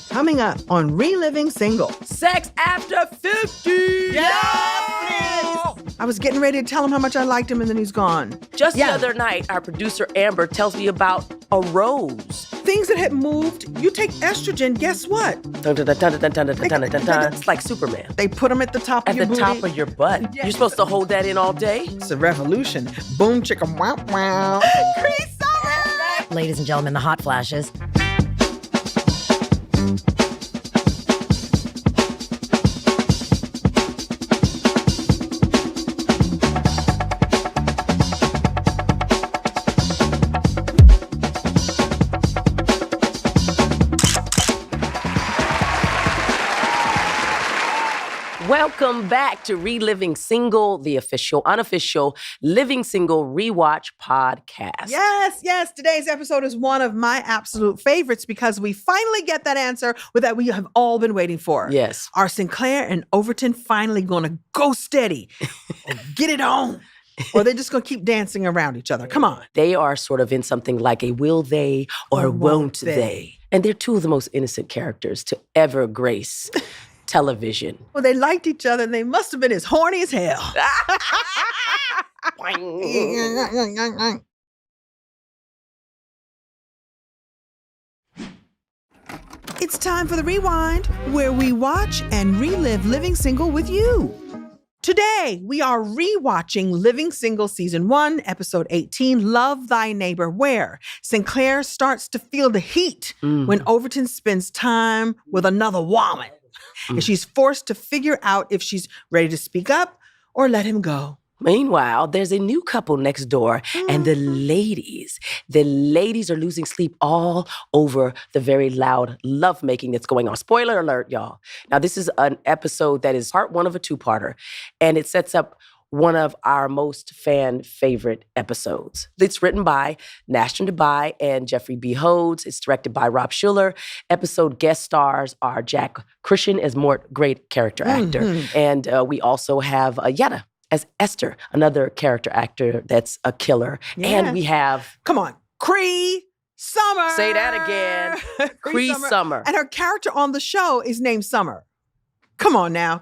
Coming up on Reliving Single. Sex after 50! Yes! I was getting ready to tell him how much I liked him and then he's gone. Just the other night, our producer Amber tells me about a rose. Things that had moved. You take estrogen, guess what? It's like Superman. They put them at the top of your booty. At the top of your butt. Yes. You're supposed to hold that in all day? It's a revolution. Boom, chicka, wow, wow. Cree Summer! Ladies and gentlemen, the hot flashes. Welcome back to Reliving Single, the official, unofficial Living Single Rewatch podcast. Yes. Today's episode is one of my absolute favorites because we finally get that answer that we have all been waiting for. Yes. Are Sinclair and Overton finally going to go steady? Or get it on? Or they're just going to keep dancing around each other? Come on. They are sort of in something like a will they or won't they? And they're two of the most innocent characters to ever grace television. Well, they liked each other and they must have been as horny as hell. It's time for the rewind, where we watch and relive Living Single with you. Today, we are rewatching Living Single Season 1, Episode 18, Love Thy Neighbor, where Sinclair starts to feel the heat when Overton spends time with another woman. And she's forced to figure out if she's ready to speak up or let him go. Meanwhile, there's a new couple next door, and the ladies are losing sleep all over the very loud lovemaking that's going on. Spoiler alert, y'all. Now, this is an episode that is part one of a two-parter, and it sets up one of our most fan favorite episodes. It's written by Nashton Dubai and Jeffrey B. Hodes. It's directed by Rob Schuller. Episode guest stars are Jack Christian as Mort, great character actor. And we also have Yetta as Esther, another character actor that's a killer. Yeah. And we have... Come on, Cree Summer. Say that again. Cree Summer. And her character on the show is named Summer. Come on now.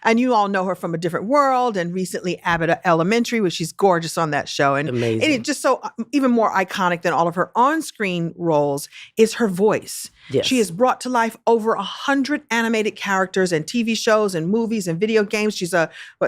And you all know her from A Different World and recently Abbott Elementary, which she's gorgeous on that show. And amazing. it's just so even more iconic than all of her on-screen roles is her voice. Yes. She has brought to life over 100 animated characters and TV shows and movies and video games. She's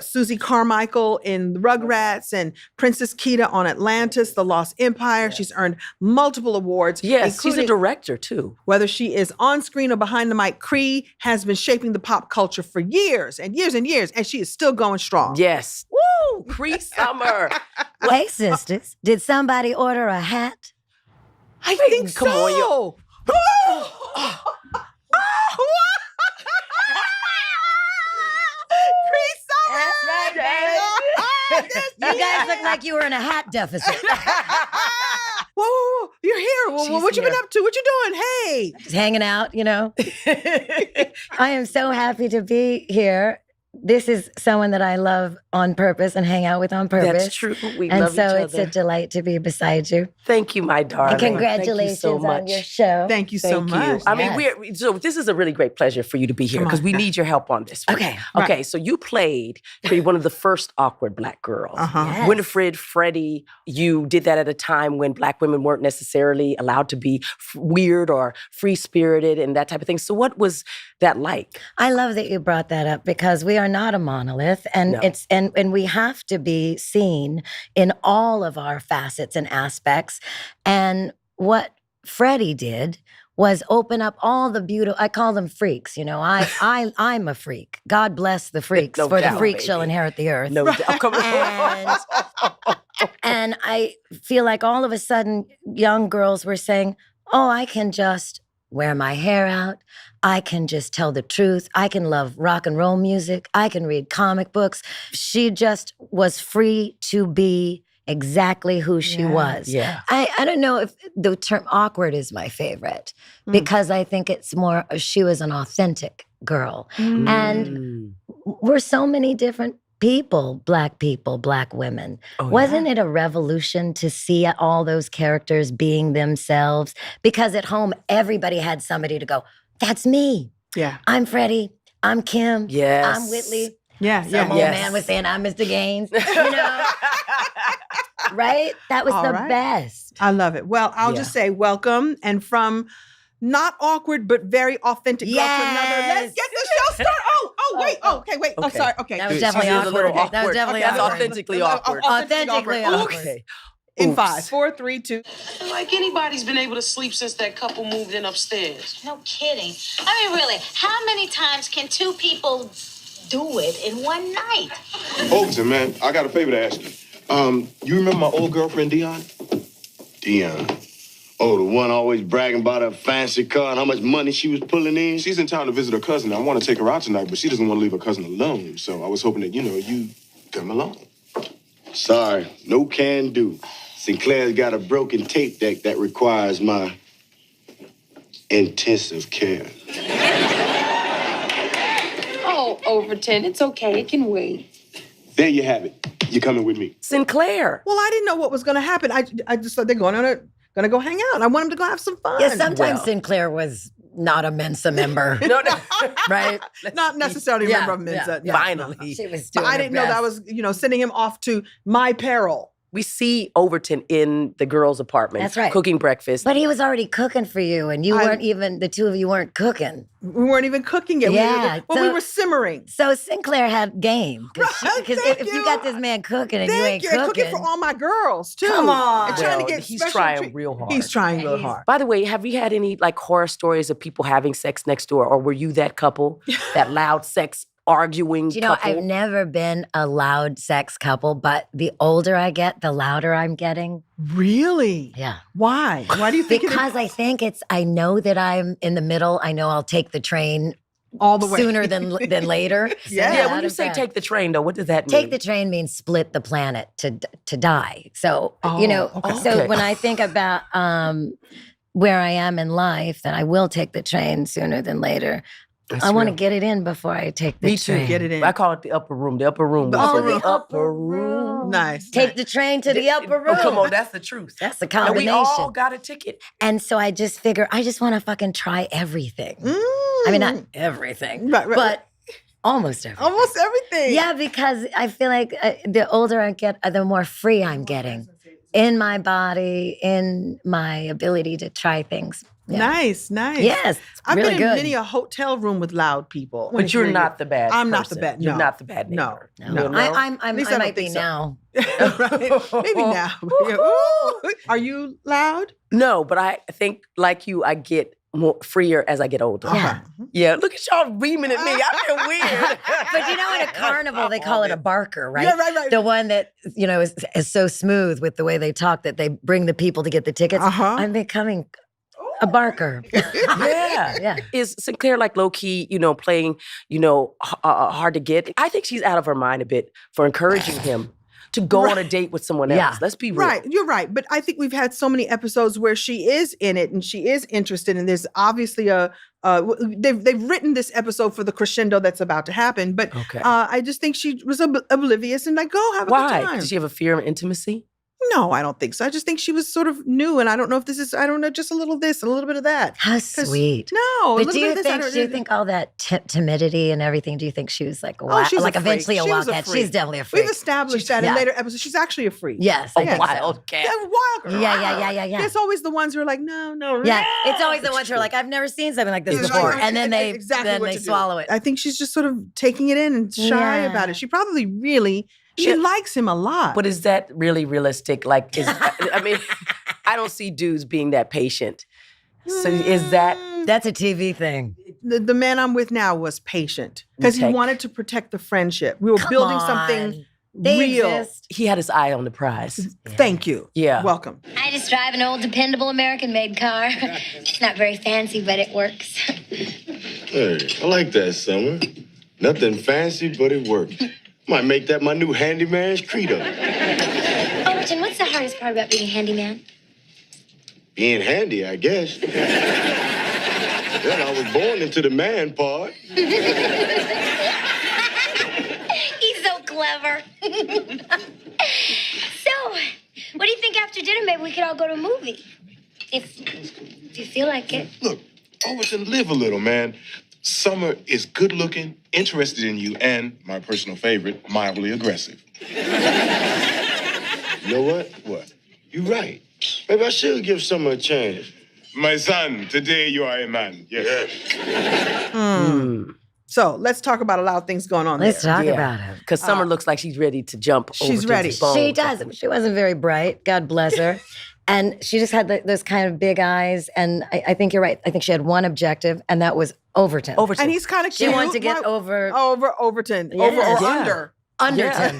Susie Carmichael in The Rugrats and Princess Keita on Atlantis, The Lost Empire. Yes. She's earned multiple awards. Yes, she's a director too. Whether she is on screen or behind the mic, Cree has been shaping the pop culture for years and years and years, and she is still going strong. Yes. Woo! Cree Summer. Hey, sisters, did somebody order a hat? I think Come so. on, yo. Cree Summer. That's right, baby. You guys look like you were in a hat deficit. Whoa, you're here. What you been here. up to? What you doing? Hey. Just hanging out, you know. I am so happy to be here. This is someone that I love on purpose and hang out with on purpose. That's true. We And love each so other. it's a delight to be beside you. Thank you, my darling. And congratulations Thank you so much. on your show. Thank you so Thank much. you. I mean, Yes. so this is a really great pleasure for you to be here Come on. because we need your help on this one. Okay. Okay, so you played one of the first awkward Black girls. Uh-huh. Yes. Winifred, Freddie, you did that at a time when Black women weren't necessarily allowed to be weird or free-spirited and that type of thing. So what was that like? I love that you brought that up because we are not a monolith and No. it's and we have to be seen in all of our facets and aspects. And what Freddie did was open up all the beautiful, I call them freaks, you know. I'm a freak. God bless the freaks, No for doubt, the freak shall baby. inherit the earth. No doubt. Come on. And I feel like all of a sudden young girls were saying, oh, I can just wear my hair out. I can just tell the truth. I can love rock and roll music. I can read comic books. She just was free to be exactly who she was. Yeah. I don't know if the term awkward is my favorite because I think it's more, she was an authentic girl. And Mm. we're so many different people, Black women. Oh, Wasn't it a revolution to see all those characters being themselves? Because at home, everybody had somebody to go, That's me. Yeah. I'm Freddie. I'm Kim. Yes. I'm Whitley. Yeah. Some Yeah. old Yes. man was saying I'm Mr. Gaines. Right? That was All the right. best. I love it. Well, I'll Yeah. just say welcome. And from not awkward, but very authentic girl to another. Let's Yes. get the show started. Wait. Okay, wait. Oh, Okay. sorry. Okay. That was Good. definitely She is a awkward. little That was awkward. definitely That's awkward. authentically awkward. Authentically awkward. Okay. In Oops. 5, 4, 3, 2. Like anybody's been able to sleep since that couple moved in upstairs. No kidding. I mean, really, how many times can two people do it in one night? Overton, man, I got a favor to ask you. You remember my old girlfriend, Dion? Dion. Oh, the one always bragging about her fancy car and how much money she was pulling in? She's in town to visit her cousin. I want to take her out tonight, but she doesn't want to leave her cousin alone. So I was hoping that, you come along. Sorry, no can do. Sinclair's got a broken tape deck that requires my intensive care. Oh, Overton, it's okay. It can wait. There you have it. You're coming with me. Sinclair. Well, I didn't know what was going to happen. I just thought they're going to go hang out. I want them to go have some fun. Yeah, sometimes Well. Sinclair was not a Mensa member. No. Right? Not necessarily a Yeah, member of Mensa. yeah. Finally. She was But doing I her didn't know that best. was, sending him off to my peril. We see Overton in the girls' apartment. That's right. Cooking breakfast. But he was already cooking for you, and you weren't even, the two of you weren't cooking. We weren't even cooking it. Yeah, We so- were simmering. So Sinclair had game. Because Thank if you you. got this man cooking and you Thank ain't you. And cooking. cooking for all my girls, too. Come on. And trying to Well, get he's special trying treat- real hard. He's trying real He's- hard. By the way, have you had any horror stories of people having sex next door, or were you that couple, that loud sex arguing You know, couple? I've never been a loud sex couple, but the older I get, the louder I'm getting. Really? Yeah. Why? Why do you think Because I think I know that I'm in the middle. I know I'll take the train all the way sooner than later. So Yeah. Yeah, that when you is say bad. take the train, though, what does that mean? Take the train means split the planet to die. So, okay. so Okay. when I think about where I am in life, that I will take the train sooner than later. That's I want to real. get it in before I take the Me too. train. Get it in. I call it the upper room. The upper room. The We upper say room. The upper room. Nice. Take the train to the upper room. Oh, come on, that's the truth. That's the And combination. we all got a ticket. And so I just figure I just want to fucking try everything. I mean, not everything, Right, right, but almost everything. almost everything. Yeah, because I feel like the older I get, the more free I'm getting in my body, in my ability to try things. Yeah. Nice, nice. Yes, it's I've really been good. in many a hotel room with loud people. But you're not the bad I'm not the person. bad- You're no. not the bad No. neighbor. No, You know? I least I don't might be think so. now. Right. Maybe now. Yeah. Ooh. Are you loud? No, but I think, like you, I get more freer as I get older. Yeah. Yeah, look at y'all beaming at me. I feel weird. But you know, in a carnival, they call it a barker, right? Yeah, right. The one that, is so smooth with the way they talk that they bring the people to get the tickets. Uh-huh. I'm becoming a barker. Yeah. Yeah. Is Sinclair low key, playing, hard to get? I think she's out of her mind a bit for encouraging him to go on a date with someone else. Yeah. Let's be real. Right, you're right. But I think we've had so many episodes where she is in it and she is interested, and there's obviously they've written this episode for the crescendo that's about to happen. But Okay. I just think she was oblivious and like, go have a Why? good time. Does she have a fear of intimacy? No, I don't think so. I just think she was sort of new, and I don't know if this is. I don't know, just a little this, a little bit of that. How sweet. No, a But little do bit you of this, I think? don't- Do you think all that timidity and everything? Do you think she was like a Oh, she's a like freak. eventually a She was a wildcat? freak. She's definitely a freak. We've established that in yeah. later episodes. She's actually a freak. Yes, A I think so. wildcat. Yeah, wild girl. Yeah. It's always the ones who are like, no. Yeah, it's always the ones who are like, I've never seen something like this It's before, like- and then they exactly what to do. swallow it. I think she's just sort of taking it in and shy Yeah. about it. She probably really she Yeah. likes him a lot. But is that really realistic? Like, I mean, I don't see dudes being that patient. So is that That's a TV thing. the man I'm with now was patient because he Okay. wanted to protect the friendship. We were Come building on. something They real. exist. he had his eye on the prize? Thank you. Yeah. Welcome. I just drive an old, dependable American-made car. It's not very fancy, but it works. Hey, I like that, Summer. Nothing fancy, but it works. Might make that my new handyman's credo. Overton, what's the hardest part about being a handyman? Being handy, I guess. Then I was born into the man part. He's so clever. So, what do you think after dinner? Maybe we could all go to a movie. If you feel like it. Look, Overton, live a little, man. Summer is good looking, interested in you, and my personal favorite, mildly aggressive. You know what? What? You're right. Maybe I should give Summer a chance. My son, today you are a man. Yes. So let's talk about a lot of things going on Let's there. talk about it. Because Summer looks like she's ready to jump. She's Overton's ready. bones. She does. She wasn't very bright. God bless her. And she just had those kind of big eyes. And I think you're right. I think she had one objective, and that was Overton. Overton. And he's kind of She cute. wanted to get Why- over Overton. Yeah. Over or Yeah. under. Underton.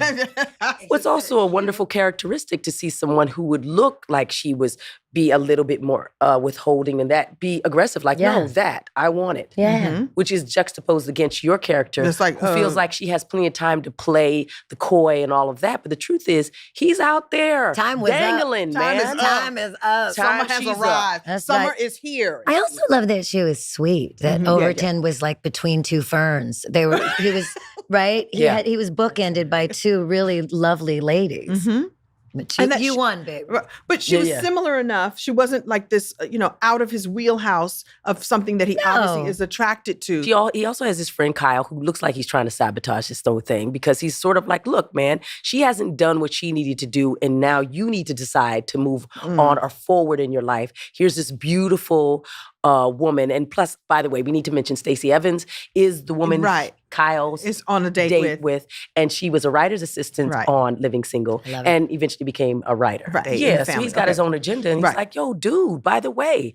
Well, it's also a wonderful characteristic to see someone who would look like she was be a little bit more withholding and that be aggressive. Like, Yeah. no, that I want it. Yeah. Which is juxtaposed against your character, It's like, who feels like she has plenty of time to play the coy and all of that. But the truth is, he's out there Time was up. dangling, Time is man. up. Time is up. Summer has she's up. arrived. That's Summer right. is here. I also love that she was sweet. That Overton was like between two ferns. He was right. He was bookended by two really lovely ladies. Mhm. But And that you she- won, baby. But she was Yeah. similar enough. She wasn't like this, out of his wheelhouse of something that he obviously No. is attracted to. He also has his friend Kyle, who looks like he's trying to sabotage this whole thing because he's sort of like, look, man, she hasn't done what she needed to do, and now you need to decide to move on or forward in your life. Here's this beautiful woman, and plus, by the way, we need to mention Stacey Evans is the woman Right. Kyle's Is on a date with. and she was a writer's assistant Right. on Living Single, Love it. and eventually became a writer. Right, in the Yeah, so family, he's got his okay. own agenda, and he's Right. like, yo, dude, by the way,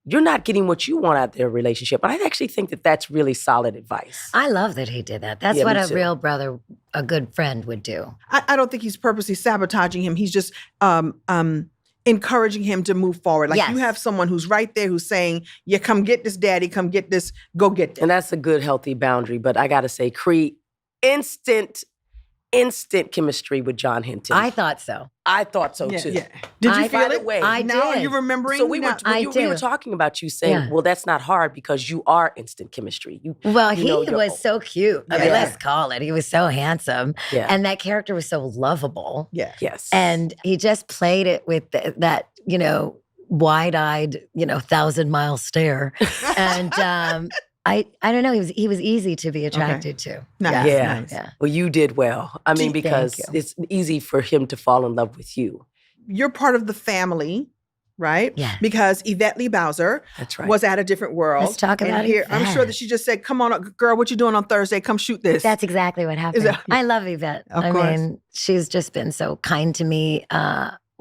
you're not getting what you want out of their relationship. And I actually think that that's really solid advice. I love that he did that. That's Yeah, what me a too. real brother, a good friend would do. I don't think he's purposely sabotaging him. He's just encouraging him to move forward. Like you Yes. have someone who's right there who's saying, yeah, come get this, daddy, come get this, go get this. And that's a good, healthy boundary. But I got to say, Cree, instant chemistry with John Hinton. I thought so. I thought so Yeah, too. yeah. Did you I- feel by the it? way, I Now are did. you remembering? So we were, now? I we were do. talking about you saying, Yeah. well, that's not hard because you are instant chemistry. Well, you he know, you're- was so cute. I mean, Yeah. let's call it. He was so handsome. Yeah. And that character was so lovable. Yeah. Yes. And he just played it with that, wide-eyed, 1,000-mile stare. And I don't know, he was easy to be attracted to. Nice. Yeah. Nice. Yeah. Well, you did well. I mean, Thank because you. it's easy for him to fall in love with you. You're part of the family, right? Yeah. Because Yvette Lee Bowser That's right. was at a different world. Let's talk And about here. I'm sure Yvette. that she just said, come on, girl, what you doing on Thursday? Come shoot this. That's exactly what happened. that- I love Yvette. Of I course. mean, she's just been so kind to me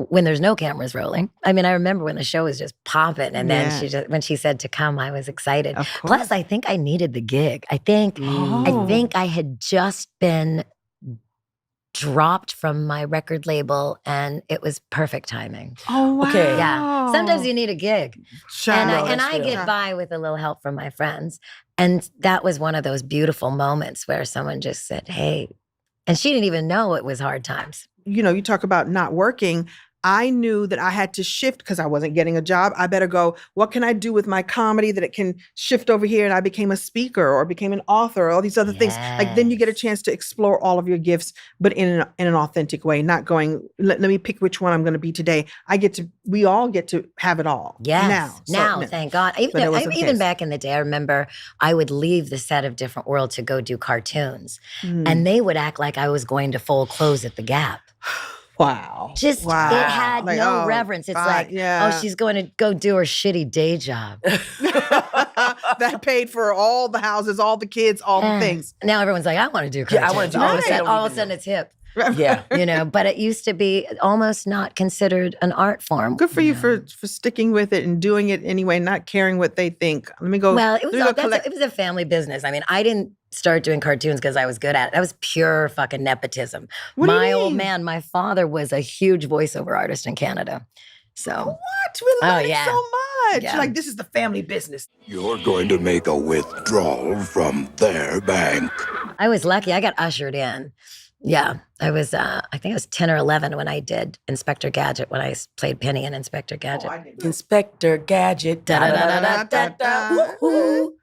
when there's no cameras rolling. I mean, I remember when the show was just popping, and then Yeah. when she said to come, I was excited. Of course. Plus, I think I needed the gig. I think I had just been dropped from my record label, and it was perfect timing. Oh, wow. Okay. Yeah. Sometimes you need a gig. Child. And that's I real. get by with a little help from my friends. And that was one of those beautiful moments where someone just said, hey, and she didn't even know it was hard times. You talk about not working. I knew that I had to shift because I wasn't getting a job. I better go, what can I do with my comedy that it can shift over here? And I became a speaker or became an author or all these other things. Like then you get a chance to explore all of your gifts, but in an authentic way, not going, let me pick which one I'm going to be today. We all get to have it all. Yes. Now. So, Thank God. But it wasn't the Even case. back in the day, I remember I would leave the set of Different World to go do cartoons. Mm. And they would act like I was going to fold clothes at the Gap. Wow. Just, Wow. it had Like, no oh, reverence. It's God, like, yeah. oh, she's going to go do her shitty day job. That paid for all the houses, all the kids, all the Yeah. things. Now everyone's like, I want to do Yeah, I cartoons. wanna do all of a cartoons. sudden, I don't all of a even sudden know. it's hip. Yeah. But it used to be almost not considered an art form. Good for you for sticking with it and doing it anyway, not caring what they think. Let me go. Well, it let me was, go collect- it was a family business. I mean, I didn't start doing cartoons because I was good at it. That was pure fucking nepotism. What do you My old mean? man, my father was a huge voiceover artist in Canada. So, What? We're learning yeah. so much. Yeah. Like, this is the family business. You're going to make a withdrawal from their bank. I was lucky. I got ushered in. Yeah, I was, I think I was 10 or 11 when I did Inspector Gadget, when I played Penny in Inspector Gadget. Inspector Gadget. Da, da, da, da, da, da, da. Woo-hoo.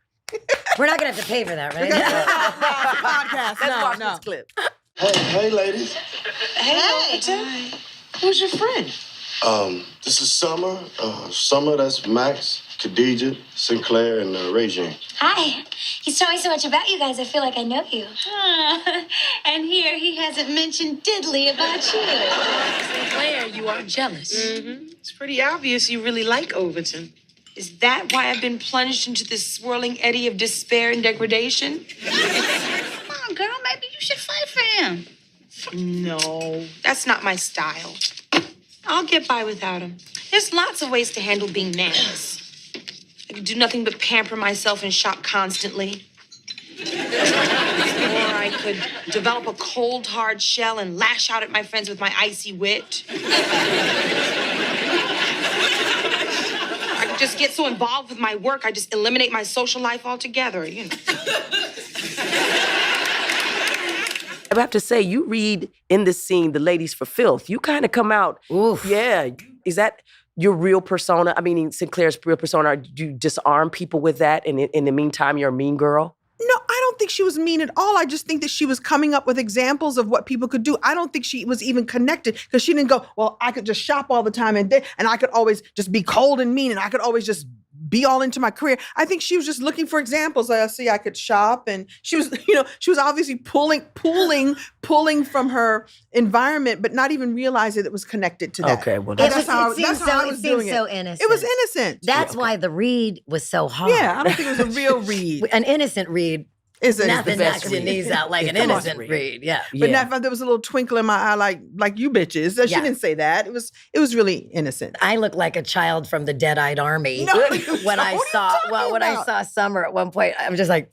We're not going to have to pay for that, right? Podcast. Let's watch No. this clip. Hey, ladies. Hey, Overton. Who's your friend? This is Summer. Summer, that's Max. Khadijah, Sinclair, and Regine. Hi. He's telling me so much about you guys, I feel like I know you. And here he hasn't mentioned diddly about you. Claire, you are jealous. It's pretty obvious you really like Overton. Is that why I've been plunged into this swirling eddy of despair and degradation? Come on, girl, maybe you should fight for him. No, that's not my style. I'll get by without him. There's lots of ways to handle being nannies. I could do nothing but pamper myself and shop constantly. Or I could develop a cold, hard shell and lash out at my friends with my icy wit. I could just get so involved with my work, I just eliminate my social life altogether, you know. I have to say, you read in this scene, The Ladies for Filth. You kind of come out, Oof. yeah. Is that your real persona? I mean, Sinclair's real persona. Do you disarm people with that? And in the meantime, you're a mean girl? No, I don't think she was mean at all. I just think that she was coming up with examples of what people could do. I don't think she was even connected because she didn't go, well, I could just shop all the time and I could always just be cold and mean and I could always just be all into my career. I think she was just looking for examples. I see I could shop, and she was, she was obviously pulling from her environment, but not even realize that it was connected to that. Okay, well, It That's how I seems was doing so it. innocent. It was innocent. That's why the read was so hard. Yeah, I don't think it was a real read. An innocent read. Nothing knocks your knees out like an innocent read. Yeah. But now, if there was a little twinkle in my eye, like you bitches. She Yeah. didn't say that. It was really innocent. I look like a child from the Dead-Eyed Army. No, you when don't. I What are you saw talking when I about? saw Summer at one point, I was just like,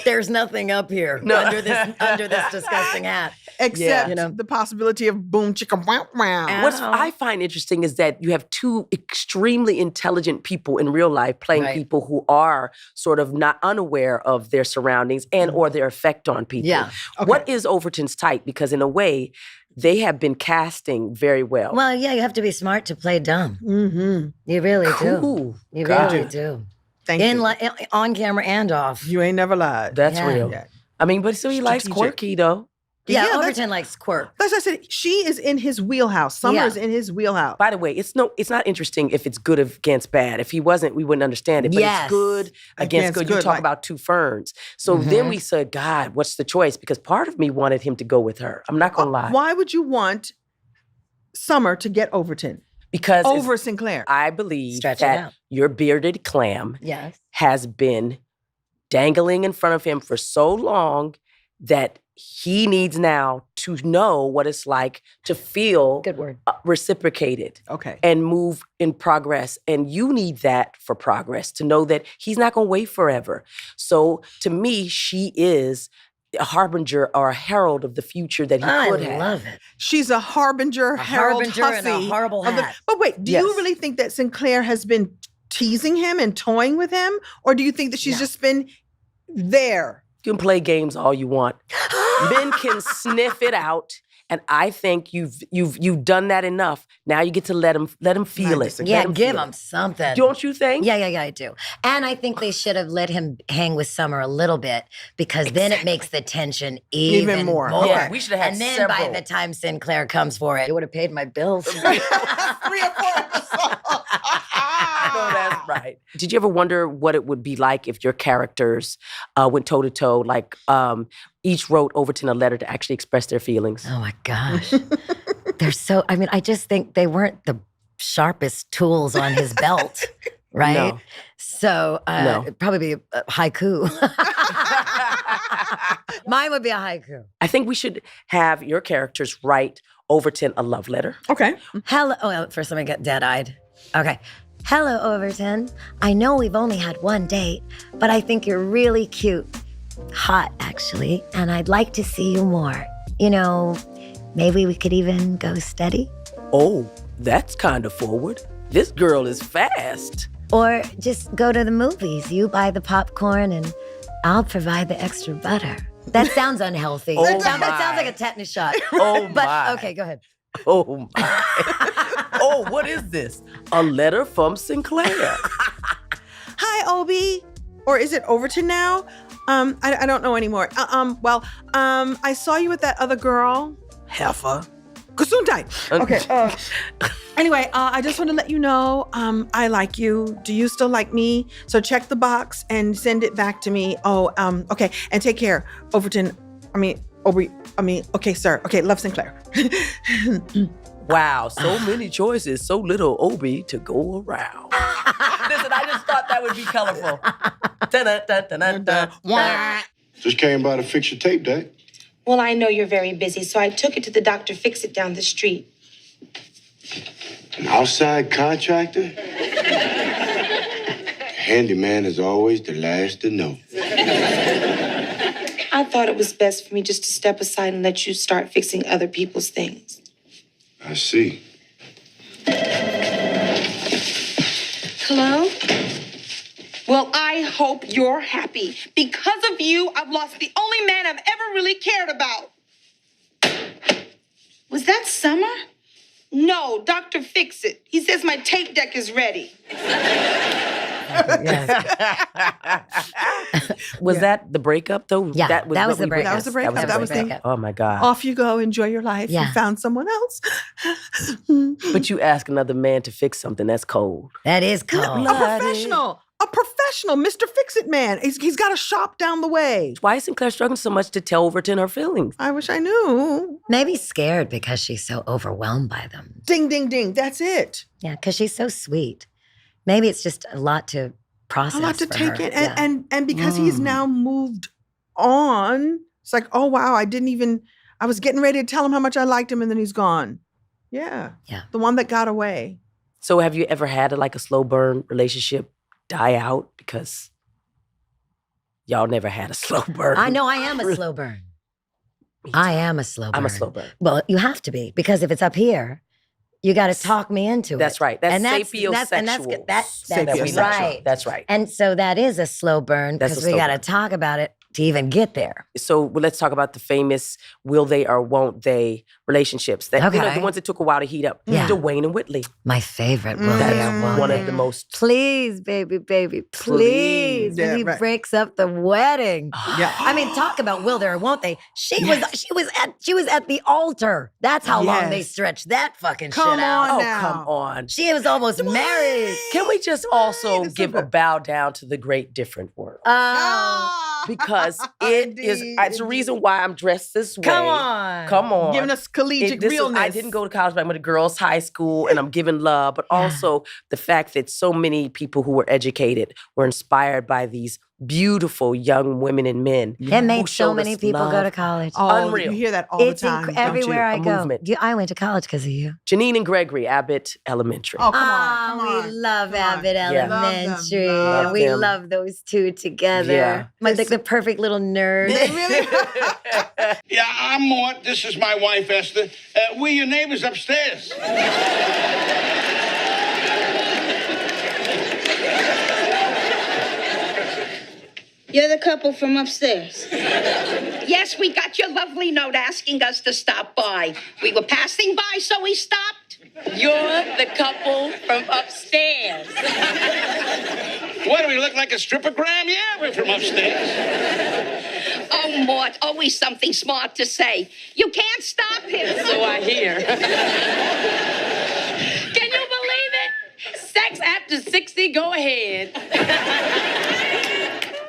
there's nothing up here under this disgusting hat. Except the possibility of boom chicka wow wow. What I find interesting is that you have two extremely intelligent people in real life playing Right. people who are sort of not unaware of their surroundings and or their effect on people. Yeah. What is Overton's type? Because in a way, they have been casting very well. Well, yeah, you have to be smart to play dumb. Mm-hmm. You really do. Cool. You God. really do. Thank you. On camera and off. You ain't never lied. That's Yeah. real. Yeah. I mean, but so he likes Strategic. quirky though. Yeah, that's- Overton likes quirk. That's what I said. She is in his wheelhouse. Summer Yeah. is in his wheelhouse. By the way, it's not interesting if it's good against bad. If he wasn't, we wouldn't understand it. But Yes. it's good against good. You good, talk like- about two ferns. So then we said, God, what's the choice? Because part of me wanted him to go with her. I'm not gonna lie. Why would you want Summer to get Overton Because over Sinclair? I believe Stretch it that out. your bearded clam Yes. has been dangling in front of him for so long that he needs now to know what it's like to feel Good word. reciprocated Okay. and move in progress. And you need that for progress to know that he's not going to wait forever. So to me, she is a harbinger or a herald of the future that he I could have. love it. She's a harbinger, herald, harbinger and a hussy horrible of the- hat. But wait, do you Yes. really think that Sinclair has been teasing him and toying with him? Or do you think that she's No. just been there? You can play games all you want. Men can sniff it out. And I think you've done that enough. Now you get to let him feel it. disagree. Yeah, Let give feel him it. something. Don't you think? Yeah, I do. And I think they should have let him hang with Summer a little bit because then it makes the tension even more. more. Yeah, we should have had And then several. by the time Sinclair comes for it, it would have paid my bills. 3 or 4 episodes. No, that's right. Did you ever wonder what it would be like if your characters went toe to toe, like each wrote Overton a letter to actually express their feelings? Oh my gosh. They're so, I just think they weren't the sharpest tools on his belt, right? No. So No. it'd probably be a haiku. Mine would be a haiku. I think we should have your characters write Overton a love letter. Okay. Hello. Oh, first let me get dead-eyed. Okay. Hello, Overton. I know we've only had one date, but I think you're really cute. Hot, actually. And I'd like to see you more. Maybe we could even go steady. Oh, that's kind of forward. This girl is fast. Or just go to the movies. You buy the popcorn and I'll provide the extra butter. That sounds unhealthy. Oh, that sounds my. like a tetanus shot. Oh, But my. okay, go ahead. Oh, my. Oh, what is this? A letter from Sinclair. Hi, Obi. Or is it Overton now? I don't know anymore. I saw you with that other girl. Heifer. Gesundheit. Okay. Anyway, I just want to let you know, I like you. Do you still like me? So check the box and send it back to me. Oh, okay. And take care, Overton. Okay, sir. Okay, love, Sinclair. Wow, so many choices, so little Obi to go around. Listen, I just thought that would be colorful. Just came by to fix your tape deck. Well, I know you're very busy, so I took it to the Dr. Fix-It down the street. An outside contractor? Handyman is always the last to know. I thought it was best for me just to step aside and let you start fixing other people's things. I see. Hello? Well, I hope you're happy. Because of you, I've lost the only man I've ever really cared about. Was that Summer? No, Dr. Fix-It. He says my tape deck is ready. Was that the breakup, though? Yeah, that was what the we breakup. That was the breakup. That was the breakup. Oh, my God. Off you go. Enjoy your life. Yeah. You found someone else. But you ask another man to fix something, that's cold. That is cold. A professional, Mr. Fix-It man. He's got a shop down the way. Why is Sinclair struggling so much to tell Overton her feelings? I wish I knew. Maybe scared because she's so overwhelmed by them. Ding, ding, ding. That's it. Yeah, because she's so sweet. Maybe it's just a lot to process. A lot to for take her. in. Yeah. And because he's now moved on, it's like, oh, wow, I was getting ready to tell him how much I liked him, and then he's gone. Yeah. Yeah. The one that got away. So have you ever had a slow burn relationship die out? Because y'all never had a slow burn. I know I am a slow burn. I am a slow burn. I'm a slow burn. Well, you have to be, because if it's up here, you got to talk me into it. That's right. That's sapiosexual. That's Sapiosexual. right. That's right. And so that is a slow burn That's a because we slow got to burn. talk about it to even get there. So let's talk about the famous will they or won't they relationships. That Okay. the ones that took a while to heat up. Yeah. Dwayne and Whitley. My favorite. Will they or That's won't one they? of the most. Please, baby, baby, please. Please. Yeah, When he right. breaks up the wedding. Yeah. I mean, talk about will they or won't they? She was at the altar. That's how long they Yes. stretched that fucking Come shit out. on Oh, now. come on. She was almost married. Can we just also Dwayne is so give a good. bow down to the great different world? Because it is, Indeed, it's the reason why I'm dressed this way. Come on. Come on. Giving us collegiate realness. I didn't go to college, but I went to girls' high school and I'm giving love. But also the fact that so many people who were educated were inspired by these beautiful young women and men. It made who so showed many us people go love. to college. Oh, Unreal. You hear that all It's the time. don't you? everywhere I A go. movement. I went to college because of you. Janine and Gregory, Abbott Elementary. Oh, come on. Come on. We love Come on. Abbott Yeah. Elementary. Love them. We Love them. love those two together. Yeah. Like the perfect little nerd. They really- Yeah, I'm Mort. This is my wife, Esther. We're your neighbors upstairs. You're the couple from upstairs. Yes, we got your lovely note asking us to stop by. We were passing by, so we stopped. You're the couple from upstairs. What, do we look like a strippogram? Yeah, we're from upstairs. Oh, Mort, always something smart to say. You can't stop him. So I hear. Can you believe it? Sex after 60, go ahead.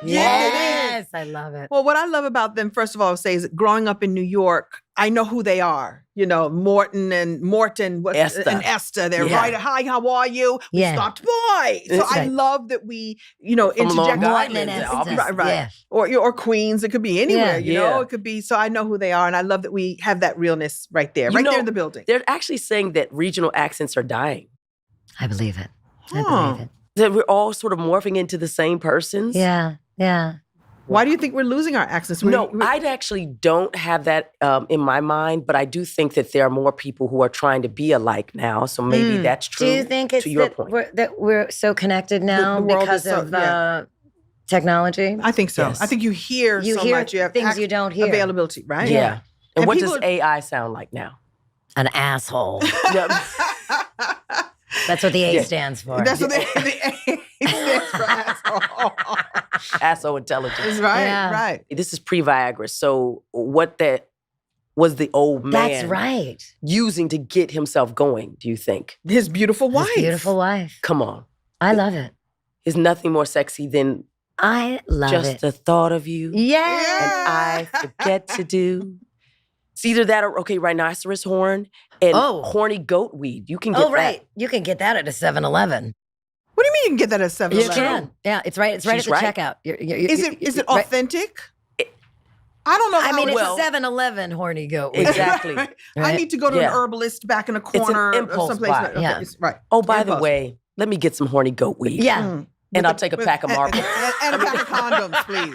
Yes, I love it. Well, what I love about them, first of all, I would say is growing up in New York, I know who they are. You know, Morton, Esther. and Esther. They're Yeah. right. Hi, how are you? We Yeah. stopped by. So That's I right. love that we, From Long interject. Morton and Island, Esther. Right, right. Yeah. Or Queens. It could be anywhere, you know? Yeah. It could be. So I know who they are. And I love that we have that realness right there, You right know, there in the building. They're actually saying that regional accents are dying. I believe it. I Huh. believe it. That we're all sort of morphing into the same persons. Yeah, yeah. Why do you think we're losing our accents? No, I actually don't have that in my mind, but I do think that there are more people who are trying to be alike now. So maybe that's true. Do you think it's to your that point? we're so connected now the world because is so- of yeah. technology? I think so. Yes. I think you hear You so hear much. You have things you don't hear. Availability, right? Yeah. And And what people does are- AI sound like now? An asshole. Yeah. That's what the A Yeah. stands for. That's what the A stands for asshole. Asshole intelligence. That's right, Yeah. right. This is pre-Viagra. So what that was the old man. That's right. Using to get himself going, do you think? His beautiful wife. His beautiful wife. Come on. I love it. Is nothing more sexy than I love just it. the thought of you. Yeah. And I forget to do. It's either that or, okay, rhinoceros horn and horny goat weed. You can get right. that. You can get that at a 7-Eleven. What do you mean you can get that at 7-Eleven? You can. Yeah, it's right. It's right She's at the right. checkout. Is it authentic? I don't know. I mean, it's well. a 7-Eleven horny goat. weed. Exactly. I need to go to an herbalist back in a corner an or impulse someplace. buy. Okay, Yeah. right. Oh, by the Impulse. way, let me get some horny goat weed. Yeah. And I'll take a pack of marbles. And a pack of condoms, please.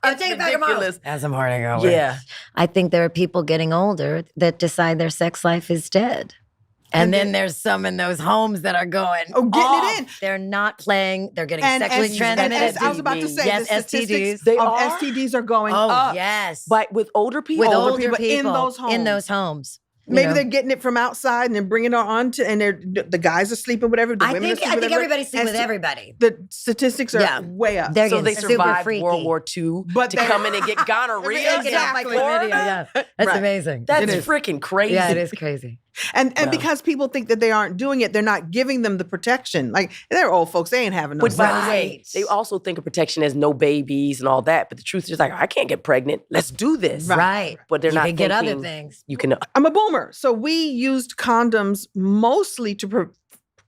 I'll take a pack of marbles. ridiculous. As I'm horny goat. weed. Yeah. I think there are people getting older that decide their sex life is dead. And then there's some in those homes that are going, getting it in. They're not playing. They're getting And sexually transmitted. I was about to say, yes, the statistics STDs. of STDs are going up. Yes. But with older people? With older older people people in those homes. In those homes. You Maybe know? they're getting it from outside and then bringing it on to, and the guys are sleeping, whatever. The I women are think sleeping, whatever. everybody's sleeping And with everybody. The statistics are Yeah. way up. They're So getting they super survived freaky. World War II But to they- come in and get gonorrhea Exactly. in Florida? Yeah. That's Right. amazing. That's is. freaking crazy. Yeah, it is crazy. And because people think that they aren't doing it, they're not giving them the protection. Like, they're old folks, they ain't having no But by sex. the way, they also think of protection as no babies and all that. But the truth is like, I can't get pregnant. Let's do this. Right. But they're You not can get other thinking things. You can. I'm a boomer. So we used condoms mostly to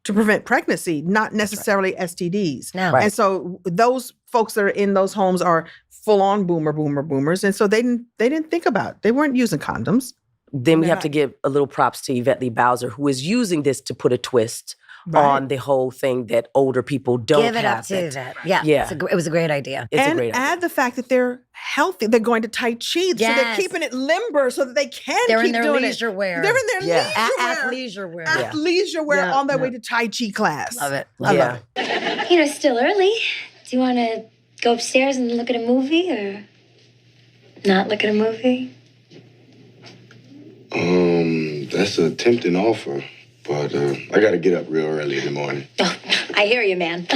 prevent pregnancy, not necessarily STDs. No. Right. And so those folks that are in those homes are full on boomers. And so they didn't think about it. They weren't using condoms. Then we They're have to give a little props to Yvette Lee Bowser, who is using this to put a twist Right. on the whole thing that older people don't Give it up have to it. that. Yeah. Yeah. It was a great idea. It's and a great idea. add the fact that they're healthy. They're going to Tai Chi. So they're Yes. keeping it limber so that they can They're keep in their doing leisure it. wear. They're in their Yeah. leisure wear. Athleisure wear. Yeah. Athleisure wear Yeah. on their Yeah. way to Tai Chi class. Love it. I Love love Yeah. it. You know, it's still early. Do you want to go upstairs and look at a movie or not look at a movie? That's a tempting offer, but I gotta get up real early in the morning. Oh, I hear you, man.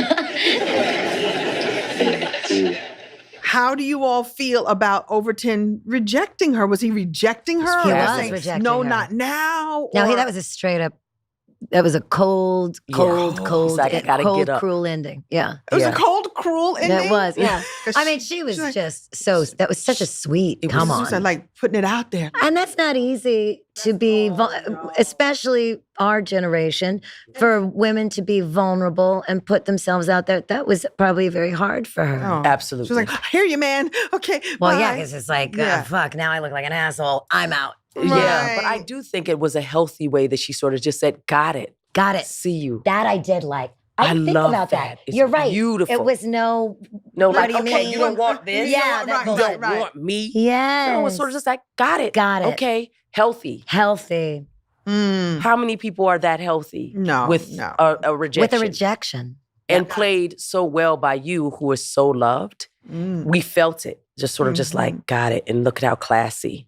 How do you all feel about Overton rejecting her? Was he rejecting her? He Or was saying, rejecting no, her. not now. No, Or- that was a straight up. That was a cold, Yeah. cold, It's like, I gotta cold, get up. cruel ending. Yeah. It was Yeah. a cold, cruel ending. That was, yeah. 'Cause I mean, she was she's like- just so, that was such a sweet, It was come She was on. like putting it out there. And that's not easy to be, especially our generation, for women to be vulnerable and put themselves out there. That was probably very hard for her. Oh. Absolutely. She was like, I hear you, man. Okay. Well, yeah, bye." because it's like, Yeah. fuck, now I look like an asshole. I'm out. Yeah, but I Right. do think it was a healthy way that she sort of just said, got it. Got it. See you. That I did like. I didn't think love about that. that. It's You're right. beautiful. It was no, No, What like, do you okay, mean? you don't want this. Yeah, that You bullshit. don't Right. want me. yes. No, it was sort of just like, got it. Got it. Okay, healthy. Healthy. Mm, How many people are that healthy? No, With no. a rejection. With a rejection. And played so well by you, who is so loved. mm. We felt it. Just sort of just like, got it. And look at how classy.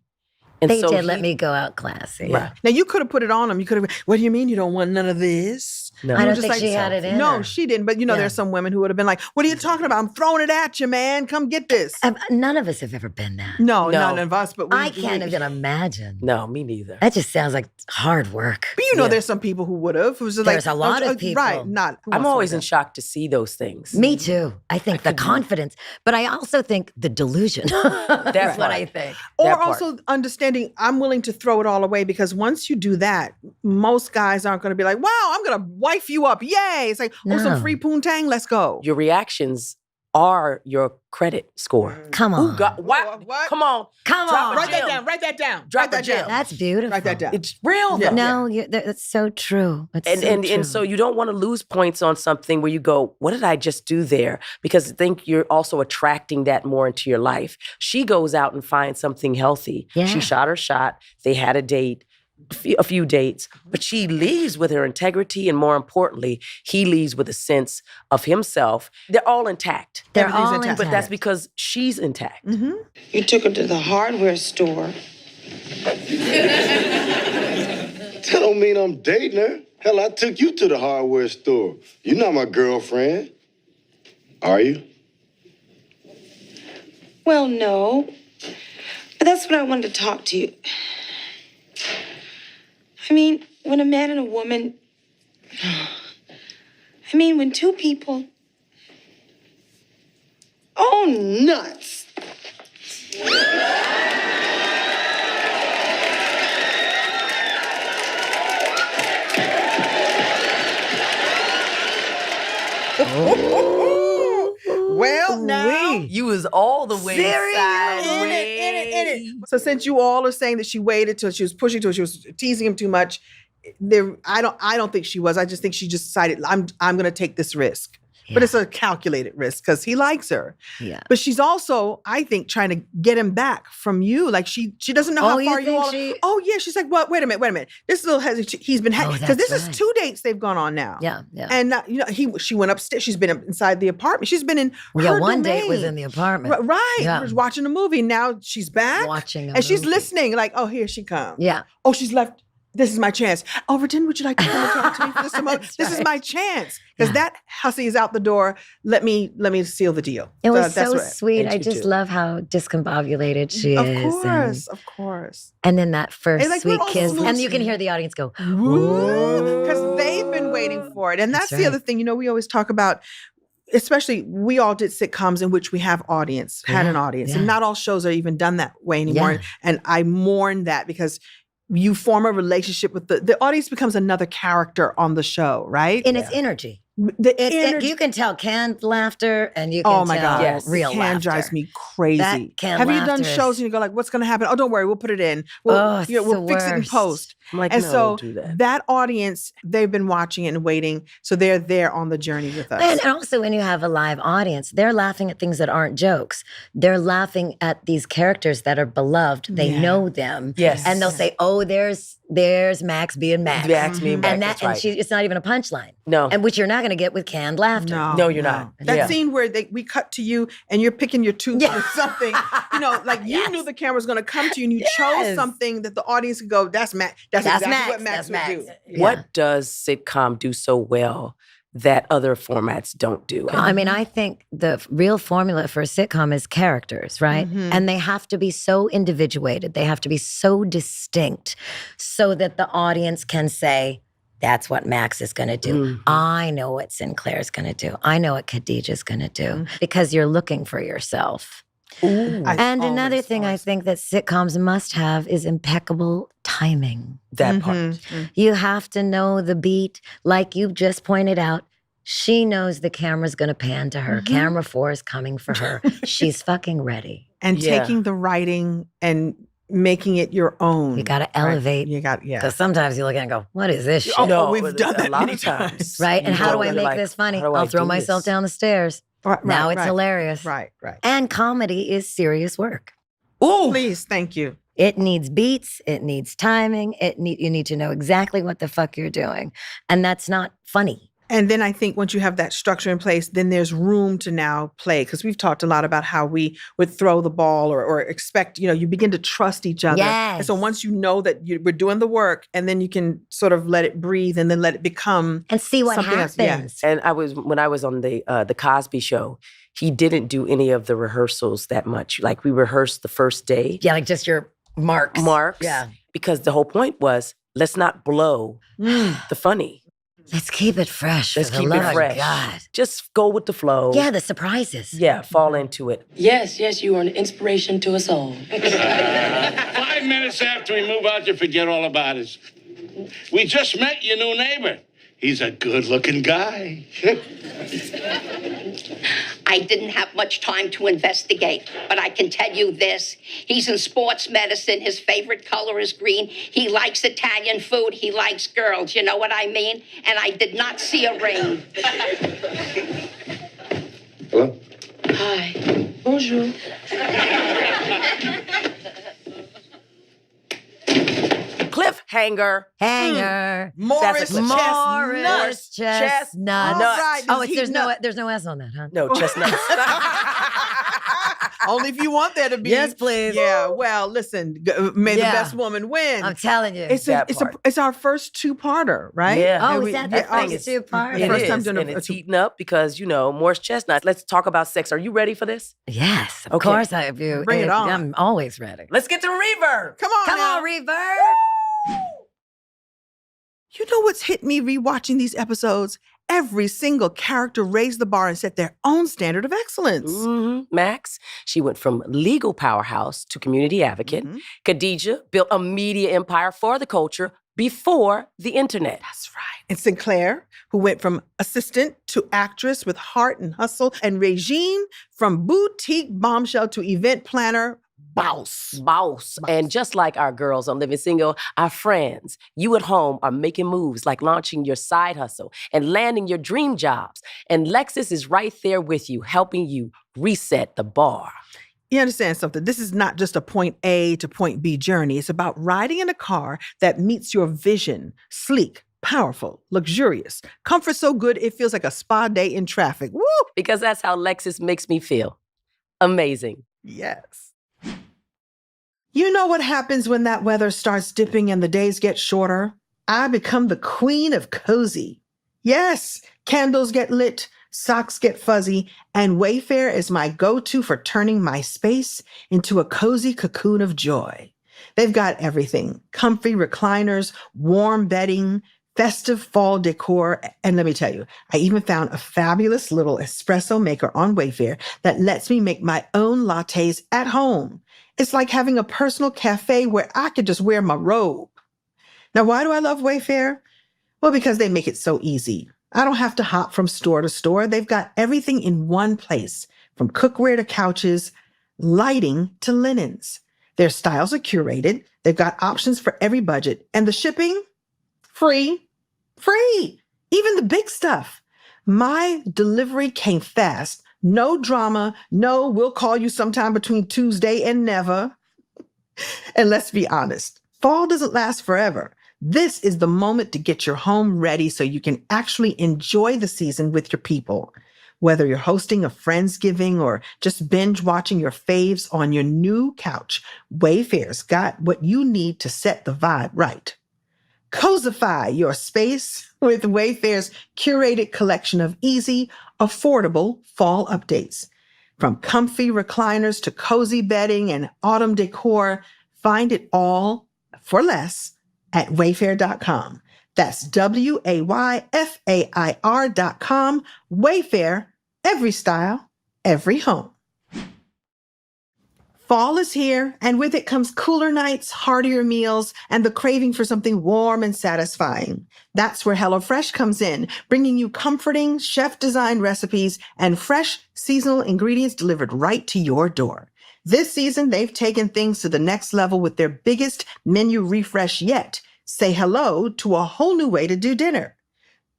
And They so did let he- me go out classy. Right. Now you could have put it on him. You could have. What do you mean you don't want none of this? No. I You were don't just think she had it in No, her. she didn't. But Yeah. there's some women who would have been like, "What are you talking about? I'm throwing it at you, man. Come get this." None of us have ever been that. No, No. none of us. But I can't even imagine. No, me neither. That just sounds like hard work. But you know, Yeah. there's some people who would have. Who's just There's like, a lot oh, of people. Right? Not. who I'm wants to always do in that? shock to see those things. Me too. I think the confidence, but I also think the delusion. That's what part. I think. Or that part. also understanding, I'm willing to throw it all away because once you do that, most guys aren't going to be like, wow, I'm going to wife you up. Yay. It's like, oh, some No. free poontang. Let's go. Your reactions are your credit score. Come on. Who got what? What? Come on. Come Drop on. a Write that gem. down. Write that down. Drop Write that a gem. down. That's beautiful. Write that down. It's real Yeah. though. No, that's so true. It's And so and true. and so you don't want to lose points on something where you go, what did I just do there? Because I think you're also attracting that more into your life. She goes out and finds something healthy. Yeah. She shot her shot. They had a date. A few dates, but she leaves with her integrity, and more importantly, he leaves with a sense of himself. They're all intact. They're Everything's all intact. But that's because she's intact. Mm-hmm. You took her to the hardware store. That don't mean I'm dating her. Hell, I took you to the hardware store. You're not my girlfriend. Are you? Well, no. that's what I wanted to talk to you. I mean, when a man and a woman... I mean, when two people... Oh, nuts. Well, now You was all the way sideways. in it. So since you all are saying that she waited till she was pushing, till she was teasing him too much, I don't think she was. I just think she just decided I'm going to take this risk. But it's a calculated risk because he likes her. Yeah. But she's also, I think, trying to get him back from you. Like she doesn't know how far you all. Oh yeah, she's like, well, wait a minute. This little he's been because this is 2 dates they've gone on now. Yeah. And she went upstairs. She's been inside the apartment. She's been in. her one domain. date was in the apartment. Right. Yeah. Was watching a movie. Now she's back Watching a and she's movie. listening. Like, oh, here she comes. Yeah. Oh, she's left. This is my chance. Overton, would you like to come and talk to me for this moment? This is my chance. Because that hussy is out the door. Let me seal the deal. It was that's so what- sweet. and I you just too. love how discombobulated she Of is. Of course. And then that first And, like, sweet we're all kiss. smooching. And you can hear the audience go, Because they've been waiting for it. And that's the right. other thing. We always talk about, especially we all did sitcoms in which we had an audience. And not all shows are even done that way anymore. Yeah. And I mourn that because you form a relationship with the audience becomes another character on the show, right? and it's energy. Energy. You can tell canned laughter and you can tell real Can laughter. drives me crazy. That canned Have you done laughter is- shows and you go like, what's going to happen? Oh, don't worry, we'll put it in. Oh, it's We'll the fix it in worst. post. I'm like, And no, so don't do that. audience, they've been watching it and waiting. So they're there on the journey with us. And also, when you have a live audience, they're laughing at things that aren't jokes. They're laughing at these characters that are beloved. They know them. Yes. And they'll say, oh, there's Max being Max. Max being Max, And that's right. it's not even a punchline. No. And which you're not going to get with canned laughter. No, you're not. That Yeah. scene where we cut to you and you're picking your tooth or something, like you knew the camera was going to come to you and you chose something that the audience could go, that's Max. That's exactly what Max would do. What does sitcom do so well that other formats don't do? I mean, I think the real formula for a sitcom is characters, right? Mhm. And they have to be so individuated. They have to be so distinct so that the audience can say, that's what Max is going to do. Mhm. I know what Sinclair's going to do. I know what Khadijah's going to do because you're looking for yourself. And another thing I think that sitcoms must have is impeccable timing. That part. Mm-hmm. You have to know the beat. Like you just pointed out, she knows the camera's going to pan to her. Camera 4 is coming for her. She's fucking ready. And taking the writing and making it your own. You got to elevate. You got, Because sometimes you look at it and go, what is this shit? Oh, we've done that many times. Right? And You how do know, I they're make like, this funny? how do I I'll throw do myself this? down the stairs. Now it's hilarious. Right. And comedy is serious work. Oh, please, thank you. It needs beats. It needs timing. You need to know exactly what the fuck you're doing. And that's not funny. And then I think once you have that structure in place, then there's room to now play. Because we've talked a lot about how we would throw the ball or expect, you begin to trust each other. Yes. And so once you know that we're doing the work, and then you can sort of let it breathe and then let it become and see what something happens. else. Yeah. And when I was on the Cosby Show, he didn't do any of the rehearsals that much. Like we rehearsed the first day. Yeah, like just your marks. Yeah. Because the whole point was, let's not blow the funny. Let's keep it fresh. Let's for the keep love it of fresh. God. Just go with the flow. Yeah, the surprises. Yeah, fall into it. Yes, you are an inspiration to us all. 5 minutes after we move out, you forget all about us. We just met your new neighbor. He's a good-looking guy. I didn't have much time to investigate, but I can tell you this. He's in sports medicine. His favorite color is green. He likes Italian food. He likes girls. You know what I mean? And I did not see a ring. Hello? Hi. Bonjour. Cliffhanger. Hanger. Morris Morris Chestnut. Chestnut. All right, Oh, he's there's heating up. no S on that, huh? No, chestnuts. Only if you want there to be. Yes, please. Yeah. Well, listen. May the Yeah. best woman win. I'm telling you. It's our first two-parter, right? Yeah. Oh, And is that the first two-part? The It first time is, doing and a it's two. heating up because, Morris Chestnut. Let's talk about sex. Are you ready for this? Yes, of Okay. course I do. Bring it on. I'm always ready. Let's get to reverb. Come on, Come now. on, Reverb. You know what's hit me rewatching these episodes? Every single character raised the bar and set their own standard of excellence. Max, she went from legal powerhouse to community advocate. Khadijah built a media empire for the culture before the internet. That's right. And Sinclair, who went from assistant to actress with heart and hustle, and Regine from boutique bombshell to event planner, boss. And just like our girls on Living Single, our friends, you at home are making moves like launching your side hustle and landing your dream jobs. And Lexus is right there with you, helping you reset the bar. You understand something? This is not just a point A to point B journey. It's about riding in a car that meets your vision. Sleek, powerful, luxurious, comfort so good it feels like a spa day in traffic. Woo! Because that's how Lexus makes me feel. Amazing. Yes. You know what happens when that weather starts dipping and the days get shorter? I become the queen of cozy. Yes, candles get lit, socks get fuzzy, and Wayfair is my go-to for turning my space into a cozy cocoon of joy. They've got everything: comfy recliners, warm bedding, festive fall decor. And let me tell you, I even found a fabulous little espresso maker on Wayfair that lets me make my own lattes at home. It's like having a personal cafe where I could just wear my robe. Now, why do I love Wayfair? Well, because they make it so easy. I don't have to hop from store to store. They've got everything in one place, from cookware to couches, lighting to linens. Their styles are curated. They've got options for every budget. And the shipping? Free. Even the big stuff. My delivery came fast. No drama. No, we'll call you sometime between Tuesday and never. And let's be honest, fall doesn't last forever. This is the moment to get your home ready so you can actually enjoy the season with your people. Whether you're hosting a Friendsgiving or just binge watching your faves on your new couch, Wayfair's got what you need to set the vibe right. Cozify your space with Wayfair's curated collection of easy, affordable fall updates. From comfy recliners to cozy bedding and autumn decor, find it all for less at wayfair.com. That's WAYFAIR.com. Wayfair, every style, every home. Fall is here, and with it comes cooler nights, heartier meals, and the craving for something warm and satisfying. That's where HelloFresh comes in, bringing you comforting, chef-designed recipes and fresh, seasonal ingredients delivered right to your door. This season, they've taken things to the next level with their biggest menu refresh yet. Say hello to a whole new way to do dinner.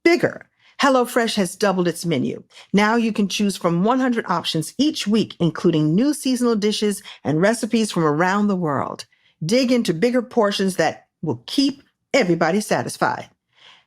Bigger. HelloFresh has doubled its menu. Now you can choose from 100 options each week, including new seasonal dishes and recipes from around the world. Dig into bigger portions that will keep everybody satisfied.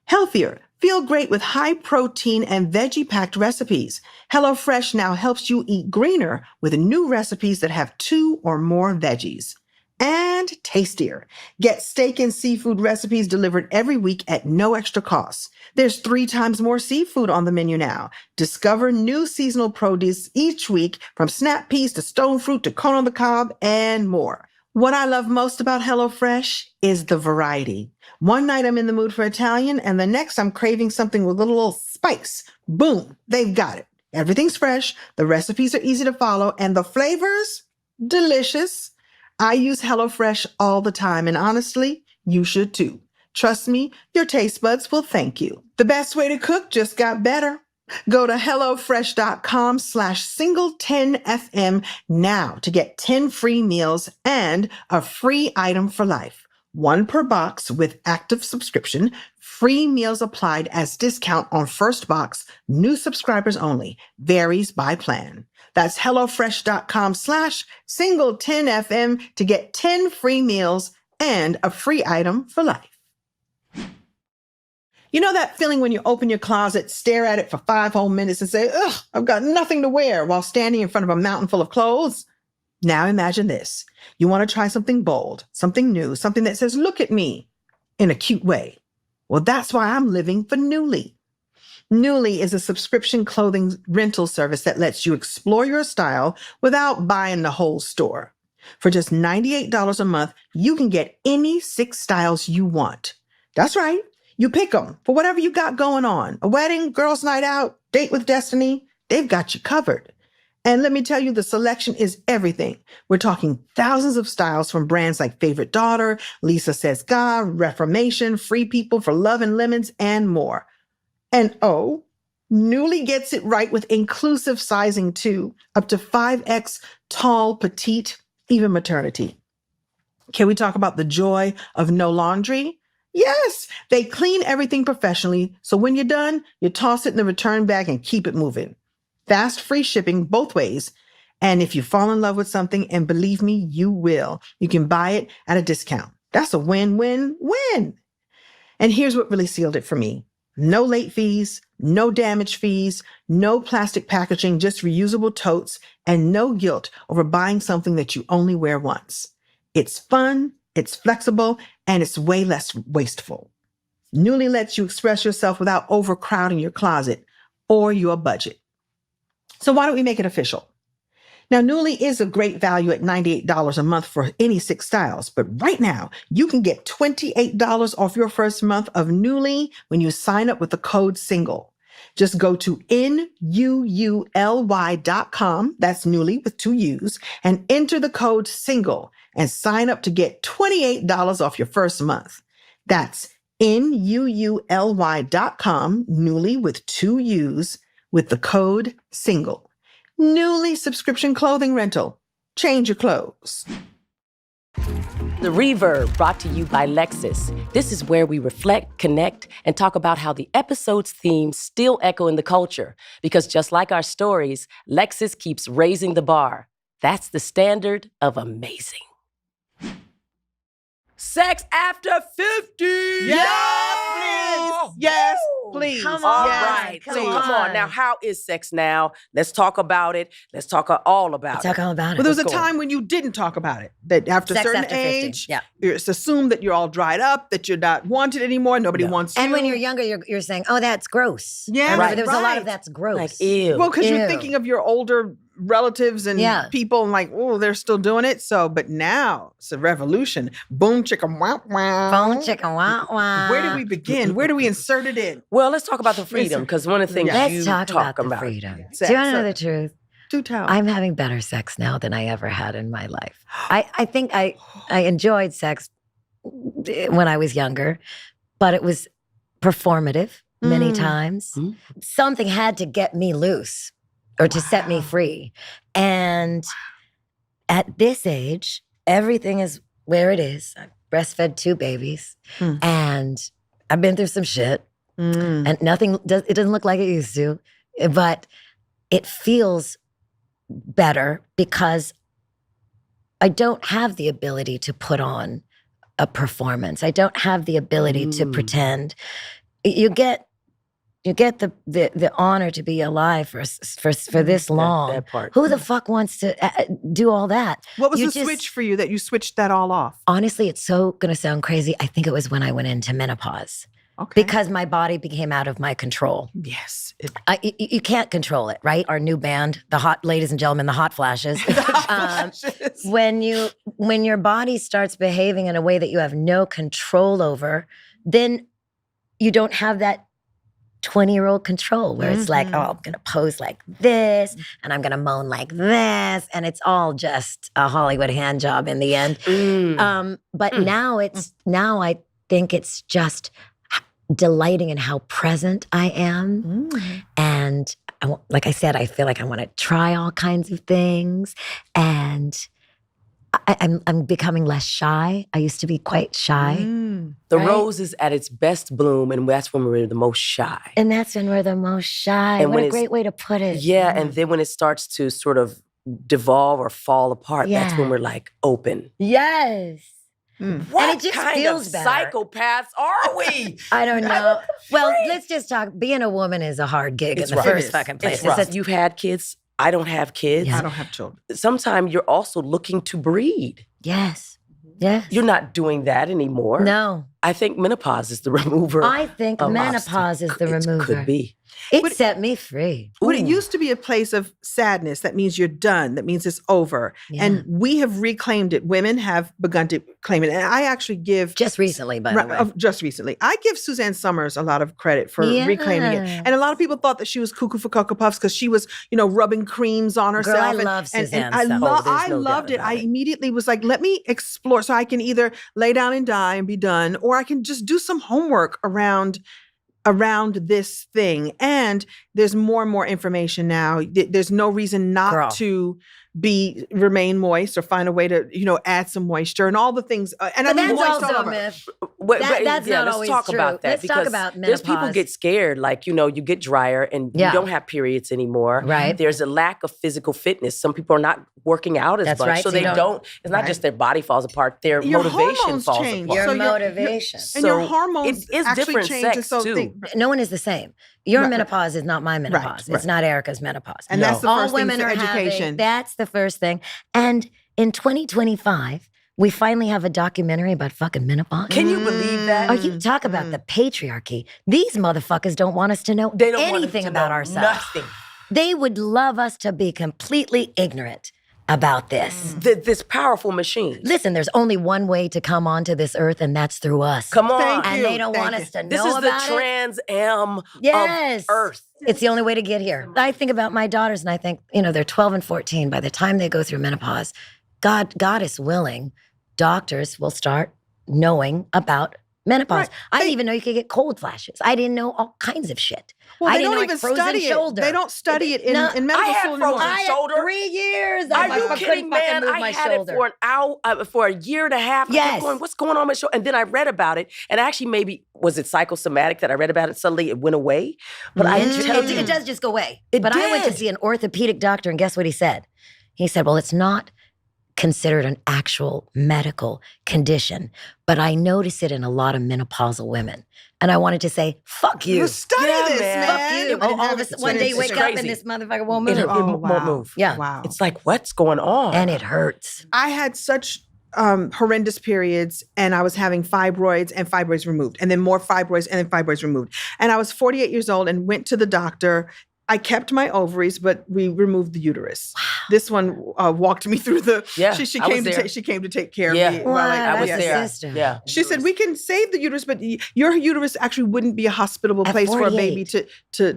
Healthier. Feel great with high protein and veggie-packed recipes. HelloFresh now helps you eat greener with new recipes that have 2 or more veggies. And tastier. Get steak and seafood recipes delivered every week at no extra cost. There's 3 times more seafood on the menu now. Discover new seasonal produce each week, from snap peas to stone fruit to corn on the cob and more. What I love most about HelloFresh is the variety. One night I'm in the mood for Italian, and the next I'm craving something with a little spice. Boom, they've got it. Everything's fresh, the recipes are easy to follow, and the flavors, delicious. I use HelloFresh all the time, and honestly, you should too. Trust me, your taste buds will thank you. The best way to cook just got better. Go to HelloFresh.com/single10FM now to get 10 free meals and a free item for life. 1 per box with active subscription. Free meals applied as discount on first box. New subscribers only. Varies by plan. That's HelloFresh.com/single10FM to get 10 free meals and a free item for life. You know that feeling when you open your closet, stare at it for 5 whole minutes and say, ugh, I've got nothing to wear, while standing in front of a mountain full of clothes? Now imagine this. You want to try something bold, something new, something that says, look at me in a cute way. Well, that's why I'm living for Nuuly. Nuuly is a subscription clothing rental service that lets you explore your style without buying the whole store. For just $98 a month, you can get any 6 styles you want. That's right. You pick them for whatever you got going on. A wedding, girls' night out, date with destiny. They've got you covered. And let me tell you, the selection is everything. We're talking thousands of styles from brands like Favorite Daughter, Lisa Says Ga, Reformation, Free People for Love and Lemons, and more. And oh, Nuuly gets it right with inclusive sizing too, up to 5X, tall, petite, even maternity. Can we talk about the joy of no laundry? Yes, they clean everything professionally, so when you're done, you toss it in the return bag and keep it moving. Fast, free shipping both ways. And if you fall in love with something, and believe me, you will, you can buy it at a discount. That's a win-win-win. And here's what really sealed it for me. No late fees, no damage fees, no plastic packaging, just reusable totes, and no guilt over buying something that you only wear once. It's fun, it's flexible, and it's way less wasteful. Nuuly lets you express yourself without overcrowding your closet or your budget. So why don't we make it official? Now, Nuuly is a great value at $98 a month for any 6 styles, but right now you can get $28 off your first month of Nuuly when you sign up with the code SINGLE. Just go to NUULY.com, that's Nuuly with 2 U's, and enter the code SINGLE and sign up to get $28 off your first month. That's NUULY.com, Nuuly with 2 U's, with the code SINGLE. Nuuly subscription clothing rental. Change your clothes. The Reverb, brought to you by Lexus. This is where we reflect, connect, and talk about how the episode's themes still echo in the culture. Because just like our stories, Lexus keeps raising the bar. That's the standard of amazing. Sex after 50! Yes, please. Yes, please. Come All on. right. Come So on. come on. Now, how is sex now? Let's talk about it. Let's talk all about it. Talk all about it. Well, there was a Let's go. time when you didn't talk about it. That after a Sex certain after 50, age, yeah. it's assumed that you're all dried up, that you're not wanted anymore, nobody wants you. And when you're younger, you're saying, oh, that's gross. Yeah, I remember right, there was a lot of right. that's gross. Like, ew. Well, because you're Ew. thinking of your older relatives and Yeah. people and like, oh, they're still doing it. So, but now it's a revolution. Boom, chicka, wow, wow. Phone chicken, wah, wah. Where do we begin? Where do we insert it in? Well, let's talk about the freedom, because one of the things Let's you talk about the about. freedom. Sex. Do you want to know the truth? Do tell. I'm having better sex now than I ever had in my life. I think I enjoyed sex when I was younger, but it was performative many times. Mm. Something had to get me loose or to set me free. And at this age, everything is where it is. I breastfed 2 babies and I've been through some shit and it doesn't look like it used to, but it feels better because I don't have the ability to put on a performance. I don't have the ability to pretend. You get the honor to be alive for this long. That part. Who the fuck wants to do all that? What was You the just- switch for you that you switched that all off? Honestly, it's so gonna sound crazy. I think it was when I went into menopause Okay. because my body became out of my control. Yes. You can't control it, right? Our new band, ladies and gentlemen, the Hot Flashes. When your body starts behaving in a way that you have no control over, then you don't have that 20-year-old control where it's like, oh, I'm going to pose like this and I'm going to moan like this. And it's all just a Hollywood hand job in the end. But now I think it's just delighting in how present I am. And like I said, I feel like I want to try all kinds of things. And I'm becoming less shy. I used to be quite shy. The right? rose is at its best bloom, and that's when we're the most shy. And that's when we're the most shy. And What when a it's- great way to put it. Yeah, and then when it starts to sort of devolve or fall apart, that's Yeah. when we're like open. Yes. What And it just kind feels of better. psychopaths are we? I don't know. Well, let's just talk. Being a woman is a hard gig It's in the rough. first fucking place. It's rough. You've had kids. I don't have kids. Yeah. I don't have children. Sometimes you're also looking to breed. Yes. Yes. You're not doing that anymore. No. I think menopause is the remover. I think of menopause is the It remover. could be. It set me free. But it Ooh. used to be a place of sadness. That means you're done. That means it's over. Yeah. And we have reclaimed it. Women have begun to claim it. And I actually give Just recently, by the way. just recently. I give Suzanne Summers a lot of credit for reclaiming it. Yes. And a lot of people thought that she was cuckoo for Cocoa Puffs because she was, rubbing creams on herself. I and, love Suzanne and I, Summers. lo- there's I no loved doubt it. I about it. immediately was like, let me explore so I can either lay down and die and be done, or I can just do some homework around this thing. And there's more and more information now. There's no reason not Girl. to remain moist or find a way to, add some moisture and all the things. And I But mean, that's moist all also a over. myth. Wait, That's not let's always talk true. about that. Let's talk because about there's people menopause. get scared, like, you get drier and Yeah. you don't have periods anymore. Right. There's a lack of physical fitness. Some people are not working out as That's much. right, So so they you don't, it's not Right. just their body falls apart, their Your motivation hormones falls change. apart. Your So motivation. And your So hormones it is actually different change. sex, So too. No one is the same. Your Right. menopause is not my menopause. right. It's not Erica's menopause. And that's the All first thing women for are education. having. That's the first thing. And in 2025, we finally have a documentary about fucking menopause. Can you believe that? Oh, you talk about the patriarchy. These motherfuckers don't want us to know They don't want us anything to about know ourselves. Nothing. They would love us to be completely ignorant about this. This powerful machine. Listen, there's only one way to come onto this earth, and that's through us. Come on. Thank And you. they don't Thank want you. us to know This is the about it. Trans Am Yes. of Earth. It's the only way to get here. I think about my daughters and I think, they're 12 and 14. By the time they go through menopause, God is willing, doctors will start knowing about menopause. Right. I didn't even know you could get cold flashes. I didn't know all kinds of shit. Well, I they didn't don't know, even frozen study shoulder. it. They don't study it in No, medical I had school anymore. frozen I had shoulder. 3 years. Are I you couldn't kidding, fucking man? move I my had shoulder. it for an hour, for a year and a half. I Yes. kept going, what's going on with my shoulder? And then I read about it, and actually maybe, was it psychosomatic that I read about it? Suddenly it went away. But I tell you, It does just go away. It But I went to did. see an orthopedic doctor, and guess what he said? He said, well, it's not considered an actual medical condition, but I notice it in a lot of menopausal women. And I wanted to say, fuck you. Well, study Yeah, this, man. man. Fuck you. And Oh, all have of a it- sudden, one day you it's wake up and crazy. this motherfucker won't move. it Oh, won't wow. move. Yeah. Wow. It's like, what's going on? And it hurts. I had such horrendous periods, and I was having fibroids and fibroids removed, and then more fibroids and then fibroids removed. And I was 48 years old and went to the doctor. I kept my ovaries, but we removed the uterus. Wow. This one walked me through the. Yeah, she I was came to there. she came to take care Yeah. of me. Wow, I was that's a there. sister. Yeah. She said, we can save the uterus, but your uterus actually wouldn't be a hospitable At place for a 48. baby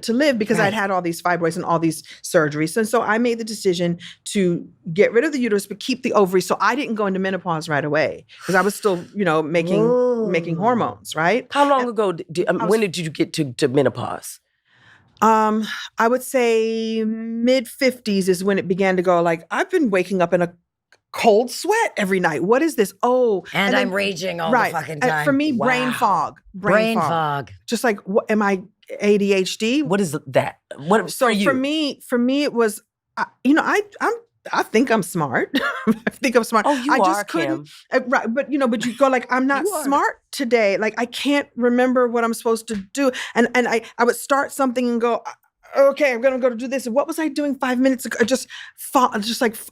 to live because Right. I'd had all these fibroids and all these surgeries. And so I made the decision to get rid of the uterus, but keep the ovaries. So I didn't go into menopause right away because I was still, making Ooh. hormones, right? How long ago, when did you get to menopause? I would say mid-50s is when it began to go like, I've been waking up in a cold sweat every night. What is this? Oh. And then- I'm raging all right. the fucking And time. for me, brain Wow. fog. brain fog. Just like, what, am I ADHD? What is that? What So for you? for me, it was, I think I'm smart. I think I'm smart. Oh, you I just are, couldn't. Kim. Right, but you go like, I'm not You are. smart today. Like I can't remember what I'm supposed to do, and I would start something and go, okay, I'm gonna go to do this. And what was I doing 5 minutes ago?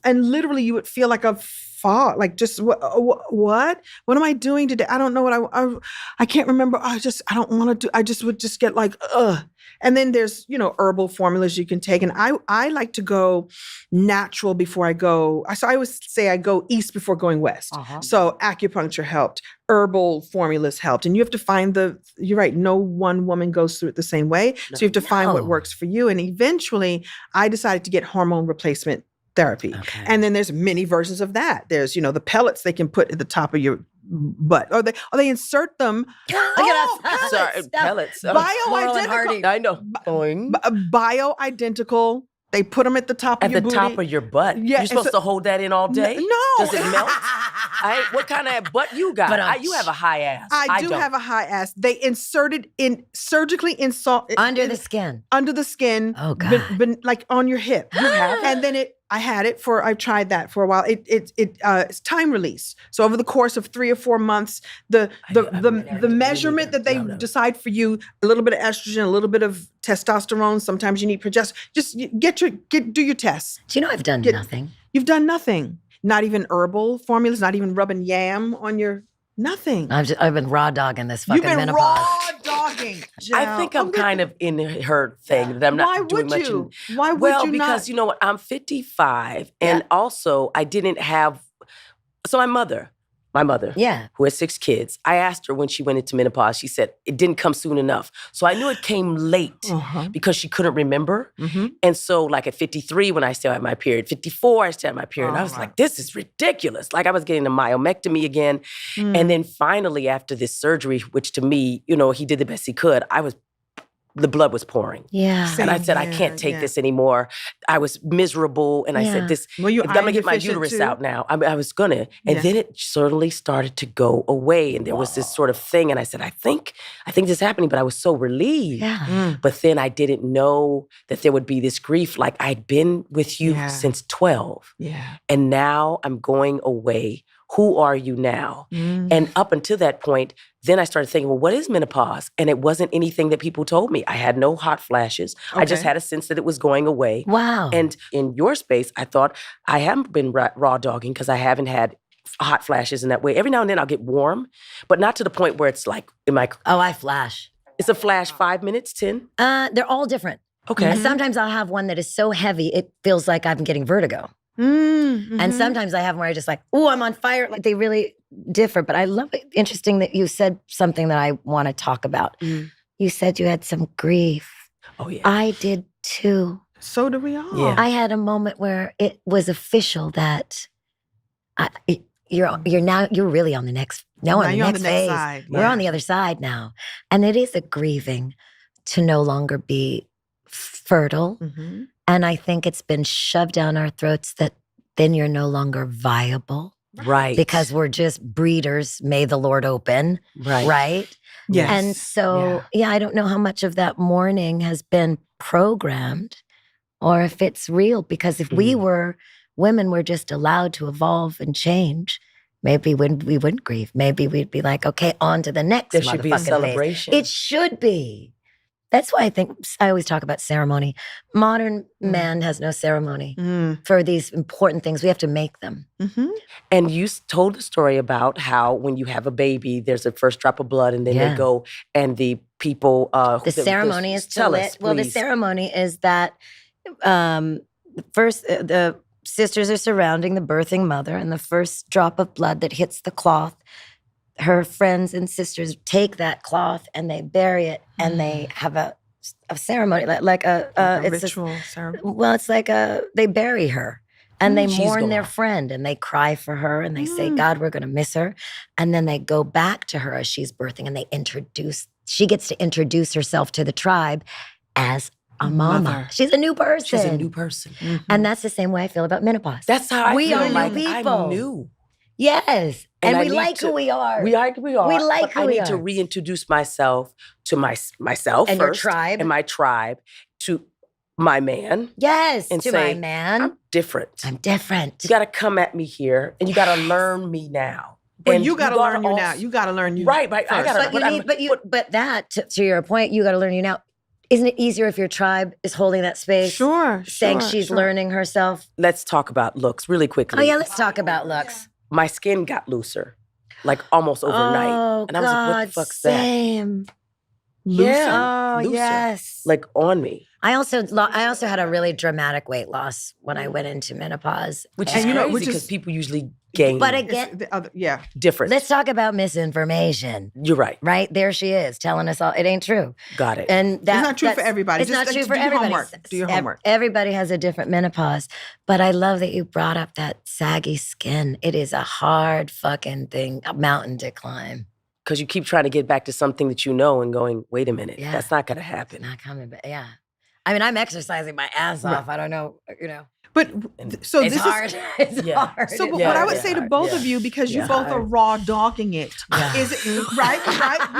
And literally, you would feel like a fog, like just what am I doing today? I don't know what I can't remember. I don't want to do. I just would just get like ugh. And then there's, herbal formulas you can take. And I like to go natural before I go. So I always say I go east before going west. So acupuncture helped. Herbal formulas helped. And you have to find you're right, no one woman goes through it the same way. So you have to find what No. works for you. And eventually I decided to get hormone replacement therapy. Okay. And then there's many versions of that. There's, the pellets they can put at the top of your butt. Or they insert them. Look at us. Sorry, Stop. pellets. Laurel and Hardy. Bioidentical. I know. Boing. Bioidentical. They put them at the top At of your the booty. top of your butt. Yeah, You're and supposed so- to hold that in all day? No. Does it melt? What kind of butt you got? But, You have a high ass. I do don't. have a high ass. They inserted surgically Under the skin. under the skin. Oh, God. Like on your hip. You have, and then I've tried that for a while. It's time release. So over the course of 3 or 4 months, the measurement that they decide for you, a little bit of estrogen, a little bit of testosterone. Sometimes you need progesterone. Just do your tests. Do you know I've done nothing? You've done nothing. Not even herbal formulas. Not even rubbing yam on your nothing. I've been raw dogging this fucking You've been menopause. raw dogging. I think I'm kind of in her thing that I'm not doing much. Why would well, you because not? you know what? I'm 55, and also I didn't have. So my mother, who has 6 kids, I asked her when she went into menopause. She said it didn't come soon enough. So I knew it came late because she couldn't remember. And so, like at 53, when I still had my period, 54, I still had my period. And I was like, this is ridiculous. Like I was getting a myomectomy again. And then finally, after this surgery, which to me, you know, he did the best he could, the blood was pouring. Yeah. And I said, I can't take this anymore. I was miserable. And I said, I'm going to get my uterus out now. I was going to. And then it suddenly started to go away. And there was this sort of thing. And I said, I think this is happening. But I was so relieved. Yeah. But then I didn't know that there would be this grief. Like I'd been with you since 12. Yeah. And now I'm going away. Who are you now? And up until that point, then I started thinking, well, what is menopause? And it wasn't anything that people told me. I had no hot flashes. I just had a sense that it was going away. Wow. And in your space, I thought I haven't been raw dogging because I haven't had hot flashes in that way. Every now and then I'll get warm, but not to the point where it's like, I flash. It's a flash 5 minutes, 10? They're all different. Okay. Sometimes I'll have one that is so heavy, it feels like I'm getting vertigo. And sometimes I have them where I just like, oh, I'm on fire. Like they really differ. But I love it. Interesting that you said something that I want to talk about. You said you had some grief. Oh, yeah. I did too. So do we all. Yeah. I had a moment where it was official that you're really on the next. Now on the you're on next the next phase. side. We're on the other side now, and it is a grieving to no longer be fertile. And I think it's been shoved down our throats that then you're no longer viable. Right. Because we're just breeders, may the Lord open. Right. Right? Yes. And so, I don't know how much of that mourning has been programmed or if it's real. Because if women were just allowed to evolve and change, maybe we wouldn't grieve. Maybe we'd be like, okay, on to the next There should be a motherfucking celebration. phase. It should be. That's why I always talk about ceremony. Modern man has no ceremony for these important things. We have to make them. And you told a story about how when you have a baby, there's a first drop of blood, and then they go and the people. The ceremony is to lit. Well, the ceremony is that first the sisters are surrounding the birthing mother, and the first drop of blood that hits the cloth, her friends and sisters take that cloth and they bury it, and they have a ceremony, like a ritual ceremony. Well, it's like they bury her and they She's mourn their gone. friend and they cry for her and they say, God, we're going to miss her. And then they go back to her as she's birthing and she gets to introduce herself to the tribe as a mama. Mother. She's a new person. She's a new person. And that's the same way I feel about menopause. That's how I We feel are new like people. I'm new. Yes. And I we need like to- who we are. We like who we are. We like but who I we need to are. reintroduce myself to myself And your first, tribe. and my tribe, to my man. Yes, And to say, my man. I'm different. I'm different. You got to come at me here, and you got to learn me now. But And you got to learn you also- now. You got to learn you. Right. I first. got But that, to your point, you got to learn you now. Isn't it easier if your tribe is holding that space? Sure. Saying she's learning herself. Let's talk about looks really quickly. Oh yeah, let's talk about looks. My skin got looser, like almost overnight, Oh and I was like, "What the fuck's that?" same. Yeah, Oh looser. yes. Like on me, I also had a really dramatic weight loss when I went into menopause. which And is you know, crazy which is- because people usually gain. But It's again, the other, yeah. different. let's talk about misinformation. You're right. Right there, she is telling us all. It ain't true. Got it. And It's not true for that's- everybody. It's Just not true for do your everybody. homework. Do your homework. Everybody has a different menopause. But I love that you brought up that saggy skin. It is a hard fucking thing, a mountain to climb. Because you keep trying to get back to something that you know and going, wait a minute, Yeah. that's not going to It's happen. not coming back. Yeah. I mean, I'm exercising my ass off. I don't know, But so it's this hard. is It's Yeah. hard. so. But It's what I hard. would say to both of you, because you Yeah. both are raw dogging it, Yeah. is it right?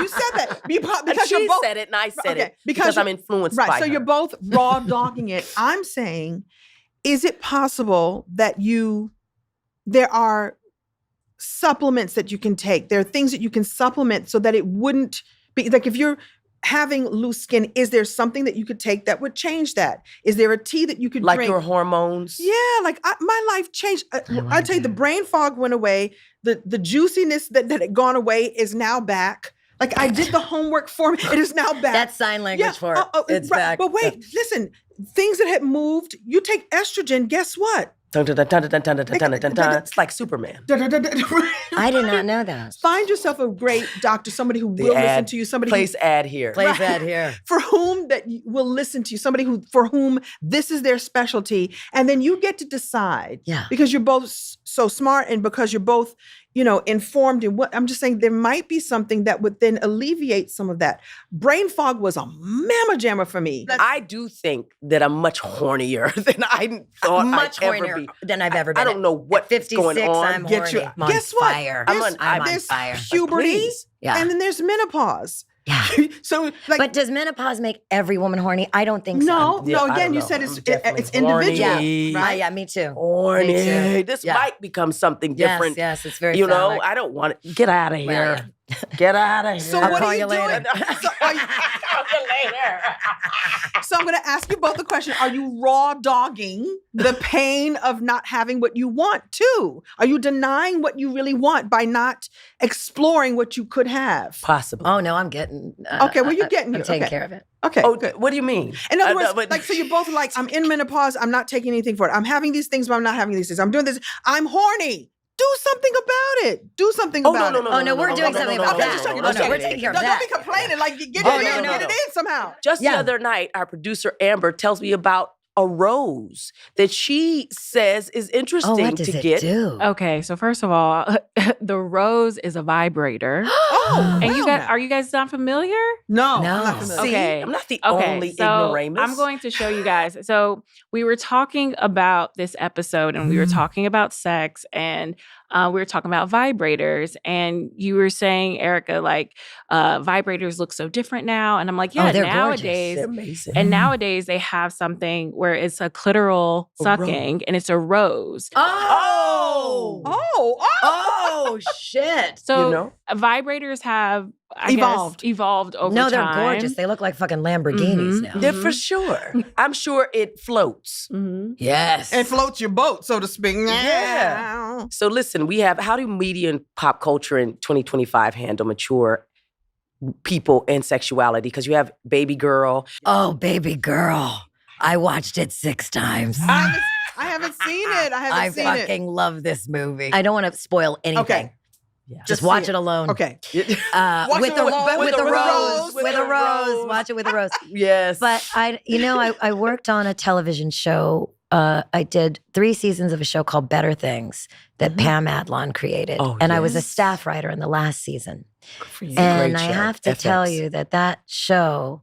You said that because she you're both said it and I said okay, it because I'm influenced right. by So her. you're both raw dogging it. I'm saying is it possible that there are supplements that you can take? There are things that you can supplement so that it wouldn't be like if you're having loose skin, is there something that you could take that would change that? Is there a tea that you could Like drink? your hormones? Yeah, like my life changed. I tell you, the brain fog went away. The juiciness that had gone away is now back. Like I did the homework for me. It is now back. That's sign language for it. It's right. back. But wait, listen, things that had moved, you take estrogen, guess what? Dun, dun, dun, dun, dun, dun, dun, dun, dun, dun. It's like Superman. I did not know that. Find yourself a great doctor, somebody who will listen to you, somebody Place ad here. Place ad here. for whom that will listen to you, somebody for whom this is their specialty, and then you get to decide. Yeah. Because you're both so smart, and because you're both, informed in what I'm just saying. There might be something that would then alleviate some of that. Brain fog was a mamma jammer for me. I do think that I'm much hornier than I thought Much I'd ever hornier be. than I've ever been. I don't know what's At 56, going on. I'm horny. I'm on Guess what? fire. There's- I'm on there's fire. puberty, Please. Yeah. and then there's menopause. Yeah. So, like, But does menopause make every woman horny? I don't think so. no. Yeah, I Again, don't you know. said I'm it's definitely individual, horny. right? Yeah, me too. Horny. Me too. This Yeah. might become something Yes, different. yes, it's very You know, phallic. I don't want it. Get out of here. Well, Get out of here. So I'll what call are you you doing? later. So, so I'm going to ask you both the question: are you raw dogging the pain of not having what you want too? Are you denying what you really want by not exploring what you could have? Possible. Oh no, I'm getting. Okay, well, you're getting I'm it. taking Okay. care of it. Okay. Oh, good. what do you mean? In other words, no, but- like, so you're both like, I'm in menopause. I'm not taking anything for it. I'm having these things, but I'm not having these things. I'm doing this. I'm horny. Do something about it. Do something about it. Oh, no, we're doing something about Okay, that. just talking Oh, about no, it. we're taking care of Don't that. be complaining. Like, get Oh, it no, in, no. get it in somehow. Just the Yeah. other night, our producer Amber tells me about a rose that she says is interesting Oh, what does to it get. do? Okay, so first of all, the rose is a vibrator. Oh, And hell are you guys not familiar? no, No. I'm not familiar. See, Okay. I'm not the Okay, only so ignoramus. I'm going to show you guys. So we were talking about this episode, and we were talking about sex, and we were talking about vibrators, and you were saying, Erica, like vibrators look so different now, and I'm like, yeah, they're nowadays. It's amazing. And nowadays they have something where it's a clitoral A sucking, and it's a rose. Oh, shit. So You know? vibrators have evolved over No, they're time. gorgeous. They look like fucking Lamborghinis now. Yeah, for sure. I'm sure it floats. Mhm. Yes. It floats your boat, so to speak. Yeah. So listen, we have how do media and pop culture in 2025 handle mature people and sexuality? Because you have Baby Girl. Oh, baby girl. I watched it 6 times. I haven't seen it. I I haven't seen it. fucking love this movie. I don't want to spoil anything. Okay. Just Just watch see it alone. Okay. With it the with rose. a With a rose. rose. Watch it with a rose. Yes. But I worked on a television show. I did 3 seasons of a show called Better Things that Pam Adlon created. Oh, and I was a yes. staff writer in the last season. Great And I show. have to tell FX. you that show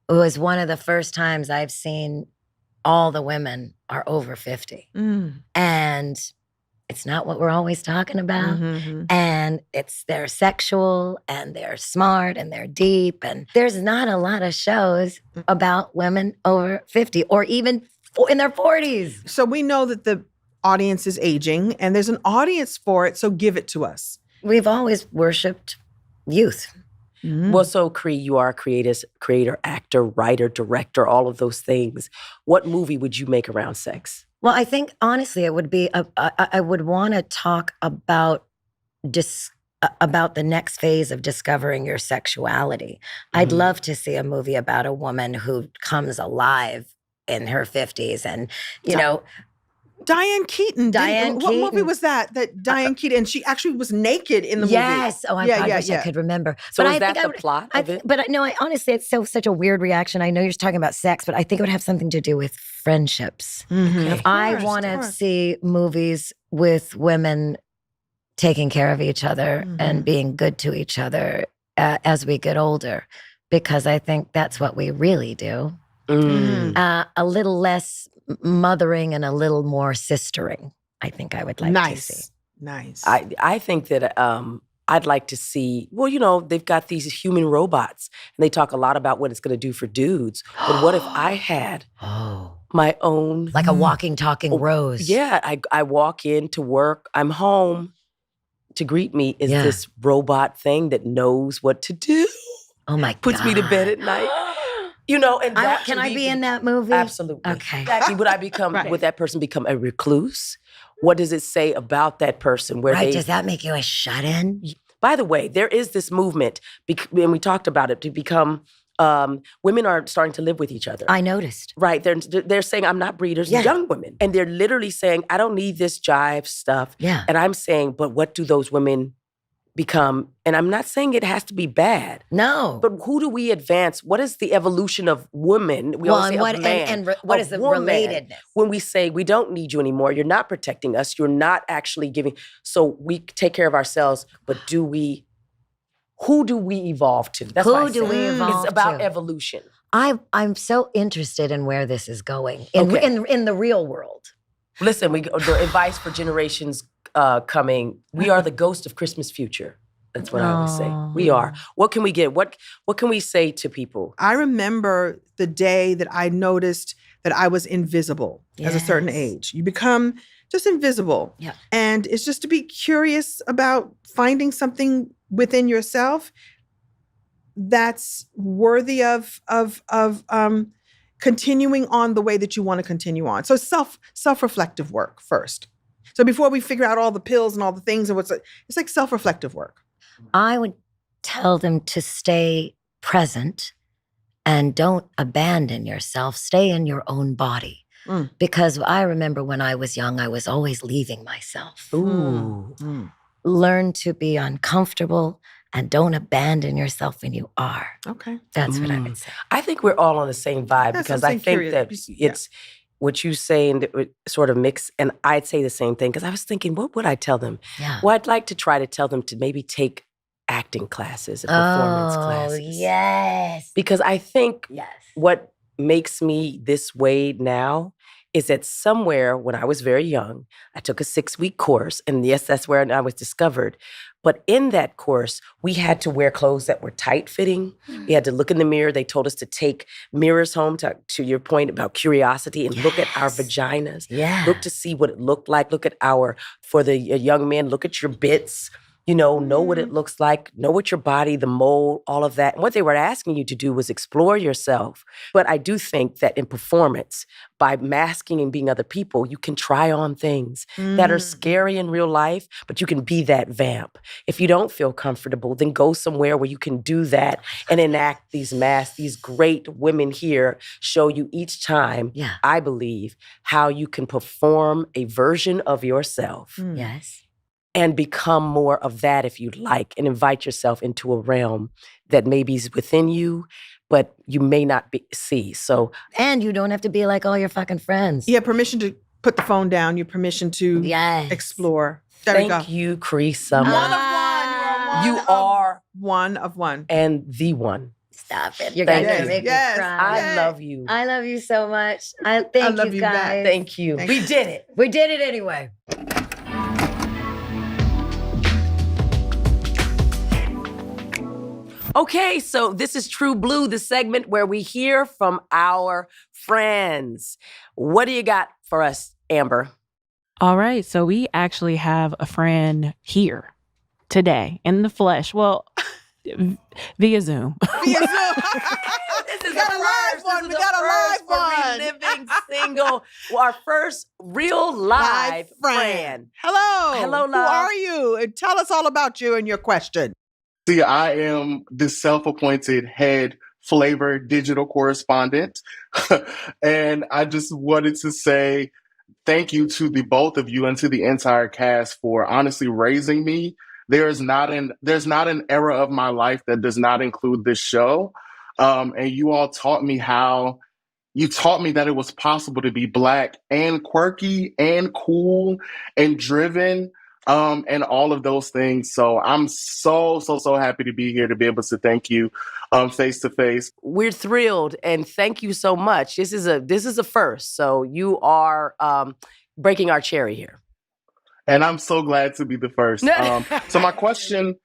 was one of the first times I've seen all the women are over 50. And it's not what we're always talking about. Mm-hmm. And they're sexual and they're smart and they're deep. And there's not a lot of shows about women over 50 or even in their 40s. So we know that the audience is aging and there's an audience for it, so give it to us. We've always worshiped youth. Well, so Cree, you are a creator, actor, writer, director, all of those things. What movie would you make around sex? Well, I think honestly, it would be I would want to talk about the next phase of discovering your sexuality. I'd love to see a movie about a woman who comes alive in her 50s, and you know. Diane Keaton. Diane What movie Keaton. was that? That Diane Keaton, and she actually was naked in the movie. Yes. Oh, I wish I could remember. So but is I that think I the would- plot of it? But honestly, it's such a weird reaction. I know you're talking about sex, but I think it would have something to do with friendships. Mhm. I Of want to course. see movies with women taking care of each other and being good to each other as we get older, because I think that's what we really do. A little less mothering and a little more sistering. I think I would like to see. Nice. I think that I'd like to see, well, you know, they've got these human robots and they talk a lot about what it's going to do for dudes. But what if I had my own. Like a walking, talking rose. Yeah, I walk into work. I'm home. To greet me is this robot thing that knows what to do. Oh my God. Puts me to bed at night. You know, and can I be in that movie? Absolutely. Okay. Exactly. Would I become? Would that person become a recluse? What does it say about that person? Does that make you a shut-in? By the way, there is this movement, and we talked about it, to become. Women are starting to live with each other. I noticed. Right. They're saying, I'm not breeders, young women. And they're literally saying, I don't need this jive stuff. Yeah. And I'm saying, but what do those women become? And I'm not saying it has to be bad. No. But who do we advance? What is the evolution of women? We always say what, of man, what is the woman, relatedness? When we say, we don't need you anymore, you're not protecting us, you're not actually giving. So we take care of ourselves, but who do we evolve to? That's who do we evolve to? It's about evolution. I'm so interested in where this is going in the real world. Listen, the advice for generations coming, we are the ghost of Christmas future. That's what I always say. We are. What can we get? What can we say to people? I remember the day that I noticed that I was invisible at a certain age. You become just invisible. Yeah. And it's just to be curious about finding something within yourself that's worthy of continuing on the way that you want to continue on. So self-reflective work first. So before we figure out all the pills and all the things and it's like self-reflective work. I would tell them to stay present and don't abandon yourself. Stay in your own body. Because I remember when I was young, I was always leaving myself. Ooh. Learn to be uncomfortable and don't abandon yourself when you are. Okay. That's what I would say. I think we're all on the same vibe because I think that it's what you say and it sort of mix. And I'd say the same thing because I was thinking, what would I tell them? Yeah. Well, I'd like to try to tell them to maybe take acting classes and performance classes. Oh, yes. Because I think what makes me this way now is that somewhere when I was very young, I took a 6-week course. And yes, that's where I was discovered. But in that course, we had to wear clothes that were tight-fitting. We had to look in the mirror. They told us to take mirrors home, to your point about curiosity, and look at our vaginas. Yeah. Look to see what it looked like. Look at for the young men, look at your bits. Know what it looks like, know what your body, the mold, all of that. And what they were asking you to do was explore yourself. But I do think that in performance, by masking and being other people, you can try on things that are scary in real life, but you can be that vamp. If you don't feel comfortable, then go somewhere where you can do that and enact these masks. These great women here show you each time, I believe, how you can perform a version of yourself. Yes. And become more of that if you'd like, and invite yourself into a realm that maybe is within you, but you may not see. So, and you don't have to be like all your fucking friends. You have permission to put the phone down. You have permission to explore. There we go. Thank you, Carissa. One of one. You are one of one. And the one. Stop it. You're going to make me cry. I love you. I love you so much. Thank you, guys. Back. Thank you. We did it. We did it anyway. Okay, so this is True Blue, the segment where we hear from our friends. What do you got for us, Amber? All right, so we actually have a friend here today in the flesh. Well, via Zoom. Via Zoom. We got a live one. We got a live one. Reliving Single. Our first real live friend. Hello. Hello, love. Who are you? And tell us all about you and your question. See, I am the self-appointed head flavor digital correspondent. And I just wanted to say thank you to the both of you and to the entire cast for honestly raising me. There's not an era of my life that does not include this show. And you all taught me that it was possible to be Black and quirky and cool and driven. And all of those things. So I'm so happy to be here to be able to thank you face to face. We're thrilled and thank you so much. This is a first. So you are breaking our cherry here. And I'm so glad to be the first. So my question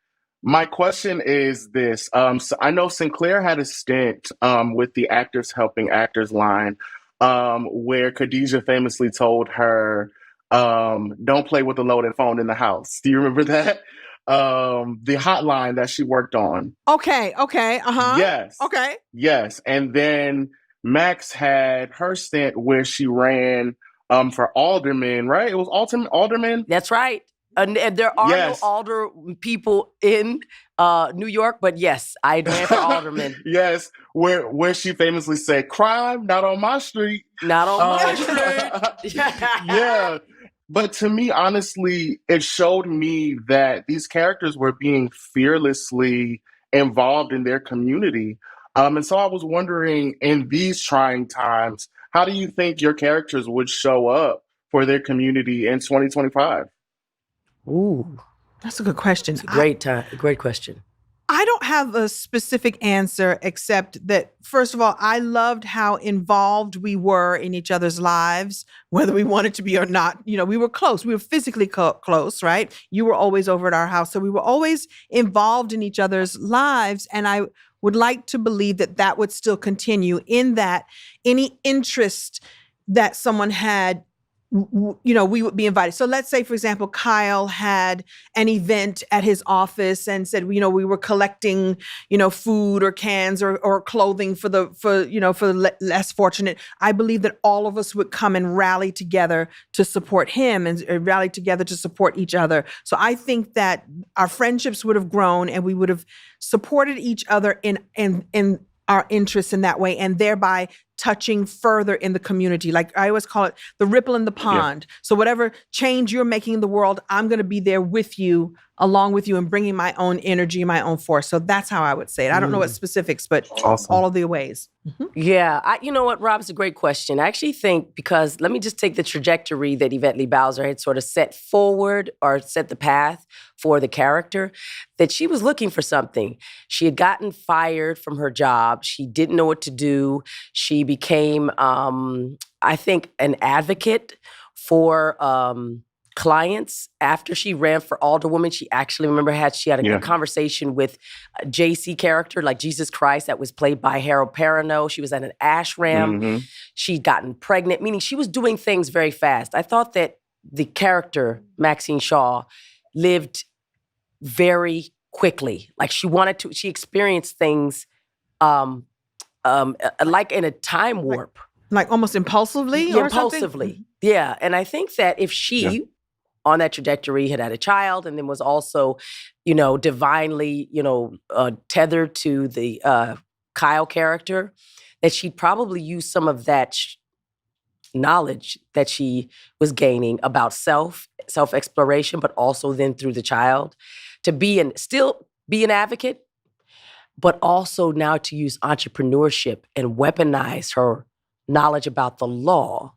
is this. So I know Sinclair had a stint with the Actors Helping Actors line where Khadijah famously told her, don't play with the loaded phone in the house. Do you remember that? The hotline that she worked on. Okay. Uh-huh. Yes. Okay. Yes. And then Max had her stint where she ran for alderman, right? It was alderman. That's right. And there are no alder people in New York, but yes, I ran for alderman. Yes, where she famously said, "Crime not on my street, not on my street." Yeah, but to me, honestly, it showed me that these characters were being fearlessly involved in their community. And so I was wondering, in these trying times, how do you think your characters would show up for their community in 2025? Ooh, that's a good question. It's a great question. I don't have a specific answer except that, first of all, I loved how involved we were in each other's lives, whether we wanted to be or not. You know, we were close. We were physically close, right? You were always over at our house. So we were always involved in each other's lives. And I would like to believe that that would still continue, in that any interest that someone had, you know, we would be invited. So let's say, for example, Kyle had an event at his office and said, you know, we were collecting, you know, food or cans or clothing for the less fortunate. I believe that all of us would come and rally together to support him and rally together to support each other. So I think that our friendships would have grown and we would have supported each other in our interests in that way, and thereby touching further in the community. Like I always call it the ripple in the pond. Yeah. So whatever change you're making in the world, I'm going to be there with you, along with you, and bringing my own energy, my own force. So that's how I would say it. I don't know what specifics, but awesome. All of the ways. Mm-hmm. Yeah. You know what, Rob, it's a great question. I actually think, because let me just take the trajectory that Yvette Lee Bowser had sort of set forward or set the path for the character, that she was looking for something. She had gotten fired from her job. She didn't know what to do. She became, I think, an advocate for clients. After she ran for alderwoman, she actually, she had a conversation with a JC character, like Jesus Christ, that was played by Harold Perrineau. She was at an ashram. Mm-hmm. She'd gotten pregnant, meaning she was doing things very fast. I thought that the character, Maxine Shaw, lived very quickly. Like she experienced things like in a time warp. Like almost impulsively or impulsively. Something? Yeah. And I think that if she, on that trajectory, had a child and then was also, you know, divinely, you know, tethered to the Kyle character, that she'd probably use some of that knowledge that she was gaining about self-exploration, but also then through the child, to still be an advocate, but also now to use entrepreneurship and weaponize her knowledge about the law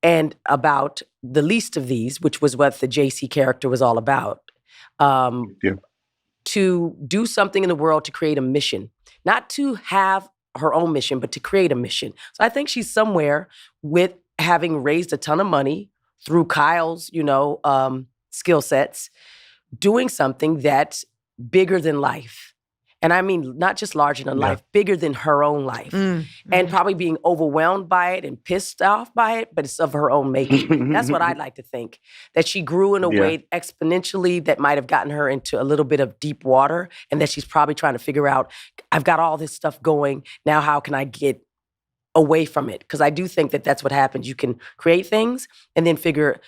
and about the least of these, which was what the JC character was all about, to do something in the world, to create a mission, not to have her own mission, but to create a mission. So I think she's somewhere with having raised a ton of money through Kyle's, you know, skill sets, doing something that's bigger than life. And I mean, not just larger than life, bigger than her own life. And probably being overwhelmed by it and pissed off by it, but it's of her own making. That's what I'd like to think. That she grew in a way exponentially that might have gotten her into a little bit of deep water, and that she's probably trying to figure out, I've got all this stuff going, now how can I get away from it? Because I do think that that's what happens. You can create things and then figure,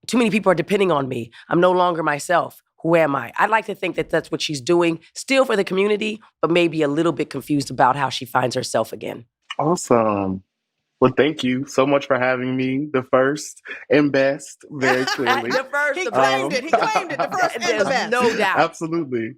too many people are depending on me. I'm no longer myself. Who am I? I'd like to think that that's what she's doing, still for the community, but maybe a little bit confused about how she finds herself again. Awesome. Well, thank you so much for having me, the first and best, very clearly. The first, he claimed it, the first and the best. No doubt. Absolutely.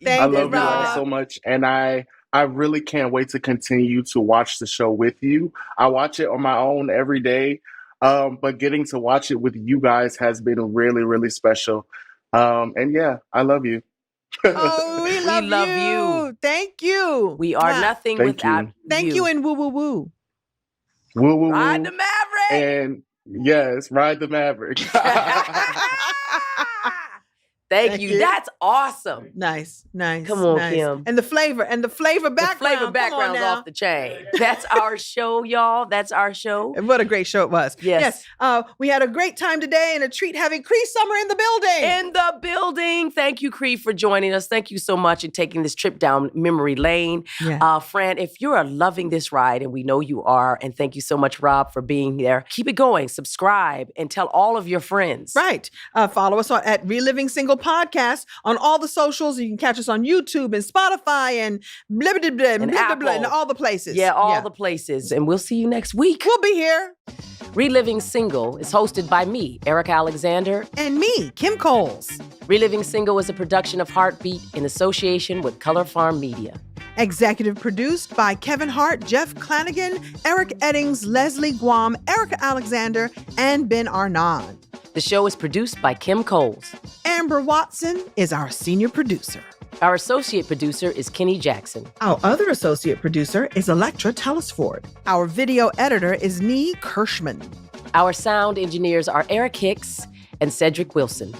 I love you all so much, and I really can't wait to continue to watch the show with you. I watch it on my own every day, but getting to watch it with you guys has been really, really special. And yeah, I love you. Oh, we love you. Thank you. We are nothing without you. Thank you and woo, woo, woo. Woo, woo, woo. Ride the Maverick. And yes, ride the Maverick. Thank you. That's awesome. Nice. Come on, nice. Kim. And the flavor background. The flavor Come on background's now. off the chain. That's our show, y'all. That's our show. And what a great show it was. Yes. We had a great time today and a treat having Cree Summer in the building. In the building. Thank you, Cree, for joining us. Thank you so much and taking this trip down memory lane. Yeah. Fran, if you are loving this ride, and we know you are, and thank you so much, Rob, for being there, keep it going. Subscribe and tell all of your friends. Right. Follow us at Reliving Single Podcast on all the socials. You can catch us on YouTube and Spotify and blah, blah, blah, And blah, blah, blah, and Apple. all the places. Yeah, all the places. And we'll see you next week. We'll be here. Reliving Single is hosted by me, Erica Alexander. And me, Kim Coles. Reliving Single is a production of Heartbeat in association with Color Farm Media. Executive produced by Kevin Hart, Jeff Clanagan, Eric Eddings, Leslie Guam, Erica Alexander, and Ben Arnand. The show is produced by Kim Coles. Amber Watson is our senior producer. Our associate producer is Kenny Jackson. Our other associate producer is Electra Tellisford. Our video editor is Nee Kirschman. Our sound engineers are Eric Hicks and Cedric Wilson.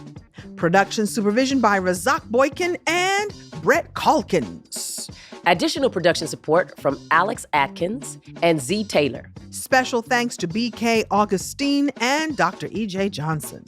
Production supervision by Razak Boykin and Brett Calkins. Additional production support from Alex Atkins and Z Taylor. Special thanks to BK Augustine and Dr. E.J. Johnson.